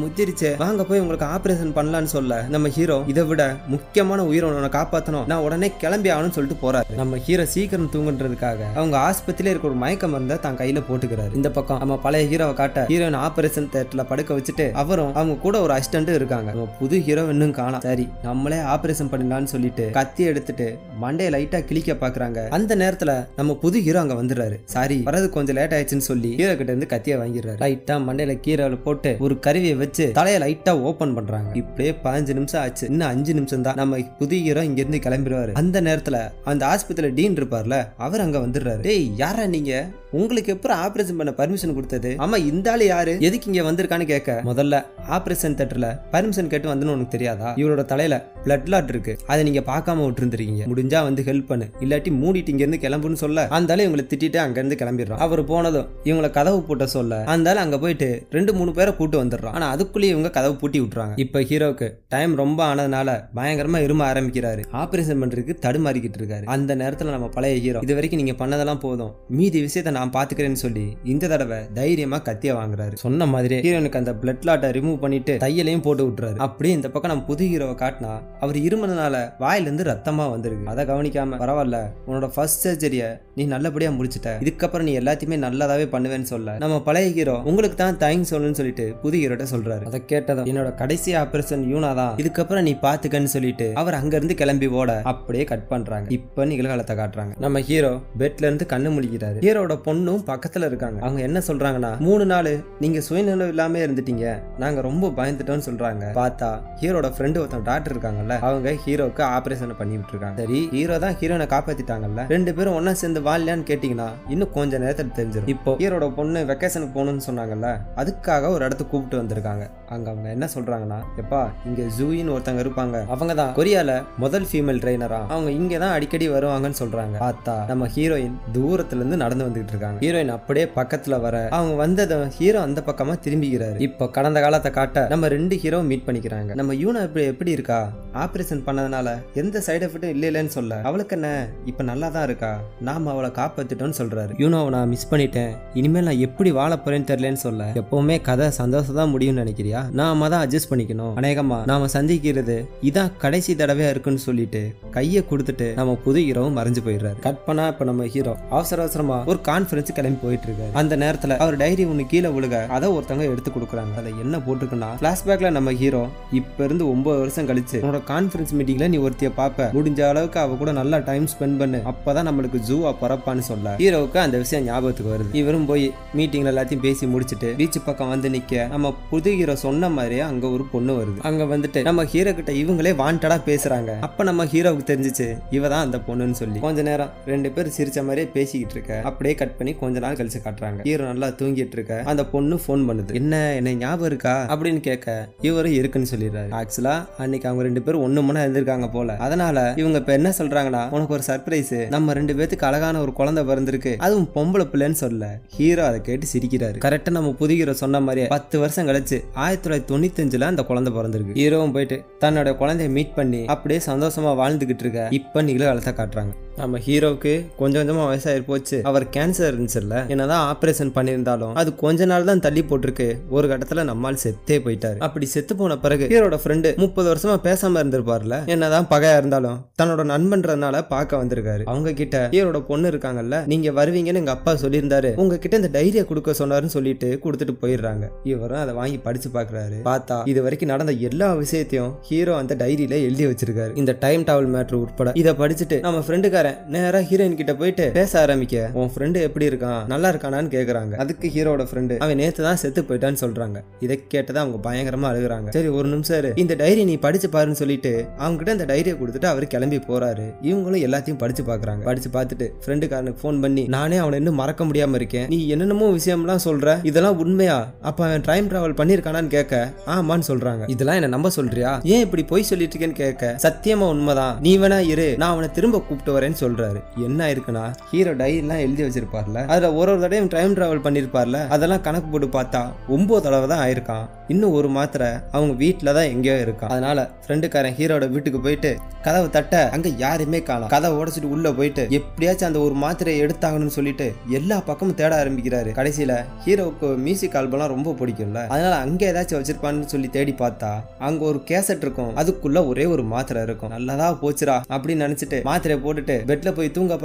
முத்திருச்சு, வாங்க போய் உங்களுக்கு ஆபரேஷன் பண்ணலாம்னு சொல்ல நம்ம ஹீரோ இதை விட முக்கியமான உயிரை காப்பாற்றணும், நான் உடனே கிளம்பி ஆகணும்னு சொல்லிட்டு போறாரு. நம்ம ஹீரோ சீக்கிரம் தூங்குன்றதுக்காக அவங்க ஆஸ்பத்திரியில இருக்க ஒரு மயக்க மருந்தை தான் கையில போட்டுக்கிறாரு. இந்த பக்கம் நம்ம பழைய ஹீரோவை காட்ட ஹீரோயின் ஆபரேஷன் தியேட்டர்ல படுக்க வச்சுட்டு அவரும் அவங்க கூட ஒரு அசிஸ்டன்ட் இருக்காங்க. நம்ம புது ஹீரோ இன்னும் காணோம். சரி நம்மளே ஆபரேஷன் பண்ணலாம்னு சொல்லிட்டு கத்தி எடுத்துட்டு மண்டையை லைட்டா கிளிக்க பாக்குறாங்க. அந்த நேரத்துல நம்ம புது ஹீரோ அங்க வந்துடுறாரு. சாரி வரது கொஞ்சம் லேட் ஆயிடுச்சுன்னு சொல்லி ஹீரோ கிட்ட இருந்து கத்திய வாங்கிடுறாரு. லைட்டா மண்டையில கீரை போட்டு ஒரு கருவியை வச்சு தலையை லைட்டா ஓபன் பண்றாங்க. இப்படியே 15 நிமிஷம் ஆச்சு, இன்னும் 5 நிமிஷம் தான் நம்ம புது ஹீரோ இங்க இருந்து கிளம்பிடுவாரு. அந்த நேரத்துல அந்த ஆஸ்பத்திரியில டீன் இருப்பார்ல அவர் அங்க வந்துடுறாரு. டேய் யாரா நீங்க, உங்களுக்கு எப்படி ஆபரேஷன் பண்ண பர்மிஷன் கொடுத்தது, ஆமா இந்த ஆளு யாரு, எதுக்கு இங்க வந்திருக்கான்னு கேட்க முதல்ல ஆபரேஷன் தியேட்டர்ல பர்மிஷன் கேட்டு வந்து உனக்கு தெரியாதா, இவரோட தலையில பிளட் லாட் இருக்கு, அதை நீங்க பார்க்காம விட்டுருந்துருக்கீங்க, முடிஞ்சா வந்து ஹெல்ப் பண்ணு இல்லாட்டி மூடிட்டு இங்க இருந்து கிளம்புன்னு சொல்ல அந்த ஆளு இவங்களை திட்டிட்டு அங்க இருந்து கிளம்பிடுறான். அவர் போனதும் இவங்களை கதவு பூட்ட சொல்ல அந்த ஆளு அங்க போயிட்டு 2-3 பேரை கூட்டு வந்துடுறான். ஆனா அதுக்குள்ளேயே இவங்க கதவு பூட்டி விட்டுறாங்க. இப்ப ஹீரோக்கு டைம் ரொம்ப ஆனதுனால பயங்கரமா இரும ஆரம்பிக்கிறாரு. ஆபரேஷன் பண்றதுக்கு தடுமாறிக்கிட்டு இருக்காரு. அந்த நேரத்துல நம்ம பழைய ஹீரோ இது வரைக்கும் நீங்க பண்ணதெல்லாம் போதும், மீதி விஷயத்தை நான் பாத்துக்கிறேன்னு சொல்லி இந்த தடவை தைரியமா கத்திய வாங்குறாரு. சொன்ன மாதிரி ஹீரோனுக்கு அந்த பிளட் லாட்டை ரிமூவ் பண்ணிட்டு தையலையும் போட்டு விட்டுறாரு. அப்படியே இந்த பக்கம் நம்ம புது ஹீரோவை காட்டினா அவர் இருமனால வாயிலிருந்து ரத்தமா வந்திருக்கு. அதை கவனிக்காம பரவாயில்ல உன்னோட ஃபர்ஸ்ட் சர்ஜரிய நீ நல்லபடியா முடிச்சிட்ட, இதுக்கப்புறம் நீ எல்லாத்தையுமே நல்லதாவே பண்ணுவேன்னு சொல்ல நம்ம பழைய ஹீரோ உங்களுக்கு தான் தேங்க்ஸ் சொல்லணும்னு சொல்லிட்டு புது ஹீரோட்ட சொல்றாரு. அதை கேட்டதும் என்னோட கடைசி ஆபரேஷன் யூனா தான், இதுக்கப்புறம் நீ பாத்துக்கன்னு சொல்லிட்டு அவர் அங்க இருந்து கிளம்பி ஓட அப்படியே கட் பண்றாங்க. இப்ப நிகழ்காலத்தை காட்டுறாங்க. நம்ம ஹீரோ பெட்ல இருந்து கண்ணு முழிக்கிறாரு. ஹீரோட பொண்ணும் பக்கத்துல இருக்காங்க. அவங்க என்ன சொல்றாங்கன்னா 3 நாள் நீங்க சுயநினைவு இல்லாம இருந்துட்டீங்க, நாங்க ரொம்ப பயந்துட்டோம்னு சொல்றாங்க. பார்த்தா ஹீரோட ஃப்ரெண்டு ஒருத்தன் டாக்டர் இருக்காங்கல்ல அவங்க ஹீரோக்கு ஆபரேஷன் பண்ணி விட்டுருக்காங்க. சரி ஹீரோ தான் ஹீரோனை காப்பாத்திட்டாங்கல்ல, 2 பேரும் ஒன்னா சேர்ந்து வாழலான்னு கேட்டீங்கன்னா இன்னும் கொஞ்ச நேரத்துல தெரிஞ்சிடும். இப்போ ஹீரோட பொண்ணு வெக்கேஷனுக்கு போகணும்னு சொன்னாங்கல்ல அதுக்காக ஒரு இடத்துக்கு கூப்பிட்டு வந்திருக்காங்க. அங்க அவங்க என்ன சொல்றாங்கன்னா எப்பா இங்க ஜூயின்னு ஒருத்தங்க இருப்பாங்க, அவங்க தான் கொரியால முதல் ஃபீமேல் ட்ரெயினரா, அவங்க இங்க தான் அடிக்கடி வருவாங்கன்னு சொல்றாங்க. பார்த்தா நம்ம ஹீரோயின் தூரத்துல இருந்து நடந்து வந்துட்டு இருக்காங்க. ஹீரோயின் அப்படியே பக்கத்துல வர அவங்க வந்ததும் ஹீரோ அந்த பக்கமா திரும்பிக்கிறாரு. இப்போ கடந்த காலத்தை காட்ட நம்ம 2 ஹீரோ மீட் பண்ணிக்கிறாங்க. நம்ம யூனா எப்படி இருக்கா, ஆபரேஷன் பண்ணதுனால எந்த சைடு எஃபெக்டும் இல்லைன்னு சொல்ல அவளுக்கு என்ன இப்ப நல்லா தான் இருக்கா, நாம அவளை காப்பாத்திட்டோம்னு சொல்றாரு. யூனோவை நான் மிஸ் பண்ணிட்டேன், இனிமேல் நான் எப்படி வாழ போறேன்னு தெரியலன்னு சொல்ல எப்பவுமே கதை சந்தோஷம் தான் முடியும்னு நினைக்கிறியா, நாம தான் அட்ஜஸ்ட் பண்ணிக்கணும், அநேகமா நாம சந்திக்கிறது இதான் கடைசி தடவையா இருக்குன்னு சொல்லிட்டு கையை கொடுத்துட்டு நம்ம புது ஹீரோவும் மறைஞ்சு போயிடுறாரு. கட் பண்ணா இப்ப நம்ம ஹீரோ அவசரமா ஒரு கான்ஃபரன்ஸ் கிளம்பி போயிட்டு இருக்காரு. அந்த நேரத்துல அவர் டைரி ஒண்ணு கீழே விழுக அதை ஒருத்தவங்க எடுத்து கொடுக்குறாங்க. அதை என்ன போட்டிருக்குன்னா பிளாஷ்பேக்ல நம்ம ஹீரோ இப்ப இருந்து 9 வருஷம் கழிச்சு உன்னோட கான்ஃபரன்ஸ் மீட்டிங்ல நீ ஒருத்திய பாப்ப, முடிஞ்ச அளவுக்கு அவ கூட நல்லா டைம் ஸ்பெண்ட் பண்ணு, அப்பதான் நம்மளுக்கு ஜூவா பறப்பான்னு சொல்ல ஹீரோவுக்கு அந்த விஷயம் ஞாபகத்துக்கு வருது. இவரும் போய் மீட்டிங்ல எல்லாத்தையும் பேசி முடிச்சுட்டு பீச் பக்கம் வந்து நிக்க நம்ம புது ஹீரோ சொன்ன மாதிரியே அங்க ஒரு பொண்ணு வருது. அங்க வந்துட்டு நம்ம ஹீரோ கிட்ட இவங்களே வாண்டடா பேசுறாங்க. அப்ப நம்ம ஹீரோவுக்கு தெரிஞ்சிச்சு இவதான் அந்த பொண்ணுன்னு சொல்லி கொஞ்ச நேரம் 2 பேரும் சிரிச்ச மாதிரியே பேசிக்கிட்டு இருக்க அப்படியே கட் பண்ணி கொஞ்ச நாள் கழிச்சு காட்டுறாங்க. ஹீரோ நல்லா தூங்கிட்டு இருக்க அந்த பொண்ணு போன் பண்ணுது. என்ன ஞாபகம் இருக்கா அப்படின்னு கேட்க இவரும் இருக்குன்னு சொல்லிடுறாரு. ஆக்சுவலா அன்னைக்கு அவங்க 2 பேரும் ஒண்ணு மணி இருந்திருக்காங்க போல. அதனால இவங்க இப்ப என்ன சொல்றாங்கன்னா உனக்கு ஒரு சர்ப்ரைஸ், நம்ம 2 பேத்துக்கு அழகான ஒரு குழந்தை பிறந்திருக்கு, அதுவும் பொம்பளை பிள்ளைன்னு சொல்ல ஹீரோ அதை கேட்டு சிரிக்கிறாரு. கரெக்டா நம்ம புது ஹீரோ சொன்ன மாதிரியே 10 வருஷம் கழிச்சு 1995 அந்த குழந்தை பிறந்திருக்கு. ஹீரோவும் போயிட்டு தன்னோட குழந்தைய மீட் பண்ணி அப்படியே சந்தோஷமா வாழ்ந்துகிட்டு இருக்க இப்ப நிகழ்காலத்தை காட்டுறாங்க. நம்ம ஹீரோவுக்கு கொஞ்சம் கொஞ்சமா வயசாகி போச்சு. அவர் கேன்சர் இருந்துச்சுல்ல, என்னதான் ஆபரேஷன் பண்ணியிருந்தாலும் அது கொஞ்ச நாள் தான் தள்ளி போட்டிருக்கு. ஒரு கட்டத்துல நம்மால் செத்தே போயிட்டாரு. அப்படி செத்து போன பிறகு ஹீரோட ஃப்ரெண்டு 30 வருஷமா பேசாம இருந்திருப்பார்ல, என்னதான் பகையா இருந்தாலும் தன்னோட நண்பன்றதுனால பார்க்க வந்திருக்காரு. அவங்க கிட்ட ஹீரோட பொண்ணு இருக்காங்கல்ல, நீங்க வருவீங்கன்னு எங்க அப்பா சொல்லியிருந்தாரு, உங்ககிட்ட இந்த டைரியை கொடுக்க சொன்னாருன்னு சொல்லிட்டு கொடுத்துட்டு போயிடுறாங்க. இவரும் அதை வாங்கி படிச்சு பாக்குறாரு. பார்த்தா இது வரைக்கும் நடந்த எல்லா விஷயத்தையும் ஹீரோ அந்த டைரியில எழுதி வச்சிருக்காரு, இந்த டைம் டிராவல் மேட்டர் உட்பட. இதை படிச்சுட்டு நம்ம ஃப்ரெண்டுக்காரன் நேரா ஹீரோயின் கிட்ட போயிட்டு பேச ஆரம்பிக்க, உன் ஃப்ரெண்டு எப்படி இருக்கான், நல்லா இருக்கானான்னு கேக்குறாங்க. அதுக்கு ஹீரோட ஃப்ரெண்டு, அவன் நேத்து தான் செத்து போயிட்டான்னு சொல்றாங்க. இதை கேட்டதான் அவங்க பயங்கரமா அழுகுறாங்க. சரி ஒரு நிமிஷம் இந்த டைரி நீ படிச்சு பாருன்னு சொல்லிட்டு அவங்க கிட்ட அந்த டைரியை கொடுத்துட்டு அவரு கிளம்பி போறாரு. இவங்களும் எல்லாத்தையும் படிச்சு பாக்குறாங்க. படிச்சு பார்த்துட்டு ஃப்ரெண்டுக்காரனுக்கு போன் பண்ணி, நானே அவனை இன்னும் மறக்க முடியாம இருக்கேன், நீ என்னென்னமோ விஷயம்லாம் சொல்ற, இதெல்லாம் உண்மையா, அப்ப அவன் டைம் டிராவல் பண்ணிருக்கானான்னு கேட்க, ஆமான்னு சொல்றாங்க. இதெல்லாம் என்ன நம்ப சொல்றியா, ஏன் இப்படி போய் சொல்லிட்டு இருக்கேன்னு கேட்க, சத்தியமா உண்மைதான், நீ வேணா இரு, நான் அவனை திரும்ப கூப்பிட்டு வரேன்னு சொல்றாரு. என்ன இருக்குன்னா, ஹீரோ டைரி எல்லாம் எழுதி வச்சிருப்பார்ல, அதுல ஒரு தடவையும் டைம் டிராவல் பண்ணிருப்பார்ல, அதெல்லாம் கணக்கு போட்டு பார்த்தா 9 தடவை தான் ஆயிருக்கான். இன்னும் ஒரு மாத்திரை அவங்க வீட்டுல தான் எங்கேயோ இருக்கான். அதனால ஃப்ரெண்டுக்காரன் ஹீரோட வீட்டுக்கு போயிட்டு கதவை தட்ட, அங்க யாருமே காணோம். கதவை உடைச்சிட்டு உள்ள போயிட்டு எப்படியாச்சும் அந்த ஒரு மாத்திரையை எடுத்தாங்கன்னு சொல்லிட்டு எல்லா பக்கமும் தேட ஆரம்பிக்கிறாரு. கடைசியில ஹீரோவுக்கு மியூசிக் ஆல்பம்லாம் ரொம்ப பிடிக்கும்ல, அதனால அங்க ஏதாச்சும் வச்சிருப்பான்னு சொல்லி தேடி பார்த்தா அங்க ஒரு கேசட் இருக்கும், அதுக்குள்ள ஒரே ஒரு மாத்திரை இருக்கும். நல்லதா போச்சுரா அப்படின்னு நினைச்சிட்டு மாத்திரையை போட்டுட்டு பெட்ல போய் தூங்க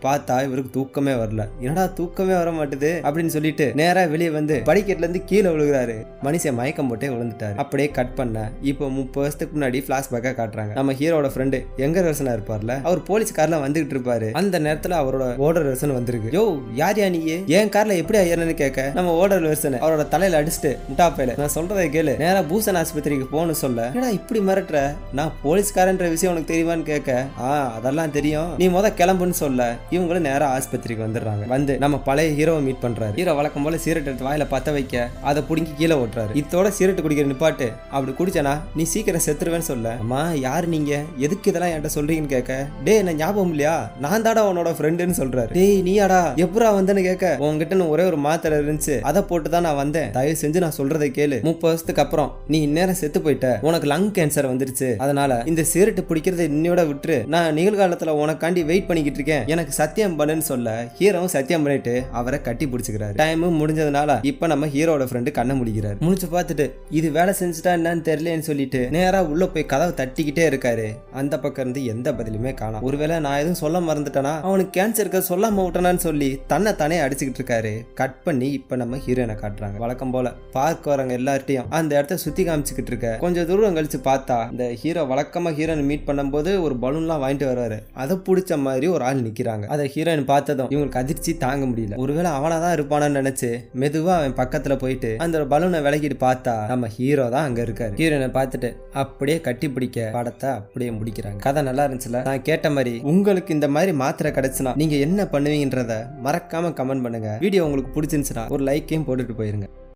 பார்த்தா இவருக்கு தூக்கமே வரல. என்னடா தூக்கமே வர மாட்டுது அப்படின்னு சொல்லிட்டு நேரா வெளியே வந்து படிக்கட்டுல இருந்து கீழே விழுகிறாரு. மனுஷன் மயக்கம் போட்டே விழுந்துட்டாரு. அப்படியே கட் பண்ண இப்போ 30 வருஷத்துக்கு முன்னாடி பிளாஷ்பேக்கா காட்டுறாங்க. நம்ம ஹீரோட ஃப்ரெண்டு எங்க ரசனா இருப்பார்ல, அவர் போலீஸ் கார்ல வந்துகிட்டு இருப்பாரு. அந்த நேரத்துல அவரோட ஓடர் வெர்சன் வந்திருக்கு. யோ யார் யா நீ, என் கார்ல எப்படி ஐயர்னு கேட்க, நம்ம ஓடர் வெர்சன் அவரோட தலையில அடிச்சுட்டு, முட்டாப்பையில நான் சொல்றதை கேளு, நேரா பூசன் ஆஸ்பத்திரிக்கு போகணும்னு சொல்ல, ஏடா இப்படி மிரட்டுற, நான் போலீஸ்காரன்ற விஷயம் உனக்கு தெரியுமான்னு கேட்க, அதெல்லாம் தெரியும், நீ கிளம்புன்னு சொல்ல, இவங்களும் நேரா ஆஸ்பத்திரிக்கு வந்துடுறாங்க. வந்து நம்ம பழைய ஹீரோவை மீட் பண்றாரு. ஹீரோ வழக்கம் போல சீரட் எடுத்து வாயில பத்த வைக்க, அதை புடுங்கி கீழே ஓட்டுறாரு. இதோட சீரட் குடிக்கிற நிப்பாட்டு, அப்படி குடிச்சனா நீ சீக்கிரம் செத்துருவேன்னு சொல்ல, அம்மா யாரு நீங்க, எதுக்கு இதெல்லாம் என்கிட்ட சொல்றீங்கன்னு கேட்க, டே என்ன ஞாபகம் இல்லையா, நான் தாடா உன்னோட ஃப்ரெண்டுன்னு சொல்றாரு. டேய் நீயாடா எப்பரா வந்தேன்னு கேட்க, உங்ககிட்ட ஒரே ஒரு மாத்திரை இருந்துச்சு, அதை போட்டு தான் நான் வந்தேன், தயவு செஞ்சு நான் சொல்றதை கேளு, 30 வருஷத்துக்கு அப்புறம் நீ இந்நேரம் செத்து போயிட்ட, உனக்கு லங் கேன்சர் வந்துருச்சு, அதனால இந்த சீரட் பிடிக்கிறத இன்னையோட விட்டுரு, நான் நிகழ்காலத்துல உனக்காண்டி வெயிட் பண்ணிக்கிட்டு இருக்கேன், எனக்கு சத்தியம் பண்ணுன்னு சொல்ல, ஹீரோவும் சத்தியம் பண்ணிட்டு அவரை கட்டி பிடிச்சுக்கிறாரு. டைமும் முடிஞ்சதுனால இப்ப நம்ம ஹீரோட ஃப்ரெண்டு கண்ணை முடிக்கிறாரு. முடிச்சு பார்த்துட்டு இது வேலை செஞ்சுட்டா என்னன்னு தெரியலன்னு சொல்லிட்டு நேரா உள்ள போய் கதவை தட்டிக்கிட்டே இருக்காரு. அந்த பக்கம் இருந்து எந்த பதிலுமே காணோம். ஒருவேளை நான் எதுவும் சொல்ல மறந்துட்டேனா, அவனுக்கு கேன்சர் இருக்க சொல்லாம விட்டனான்னு சொல்லி தன்னை தானே அடிச்சுக்கிட்டு இருக்காரு. கட் பண்ணி இப்ப நம்ம ஹீரோனை காட்டுறாங்க. வழக்கம் போல பார்க்க வரவங்க எல்லார்ட்டையும் அந்த இடத்த சுத்தி காமிச்சுக்கிட்டு இருக்க. கொஞ்சம் தூரம் கழிச்சு பார்த்தா இந்த ஹீரோ வழக்கமா ஹீரோனை மீட் பண்ணும்போது ஒரு பலூன்லாம் வாங்கிட்டு வருவாரு, அதை பிடிச்ச மாதிரி ஒரு ஆள் நிக்கிறாங்க. அதை ஹீரோயின் பார்த்ததும் இவங்களுக்கு அதிர்ச்சி தாங்க முடியல. ஒருவேளை அவனாதான் இருப்பானு நினைச்சு மெதுவா அவன் பக்கத்துல போயிட்டு அந்த பலூனை விலகிட்டு பார்த்தா நம்ம ஹீரோ தான் அங்க இருக்காரு. ஹீரோனை பார்த்துட்டு அப்படியே கட்டி பிடிக்க படத்தை அப்படியே முடிக்கிறாங்க. கதை நல்லா இருந்துச்சுல, நான் கேட்ட மாதிரி உங்களுக்கு இந்த மாதிரி மாத்திரை கிடைச்சுனா நீங்க என்ன பண்ணுவீங்கன்றத மறக்காம கமெண்ட் பண்ணுங்க. வீடியோ உங்களுக்கு பிடிச்சிருந்துச்சுன்னா ஒரு லைக்கையும் போட்டுட்டு போயிருங்க.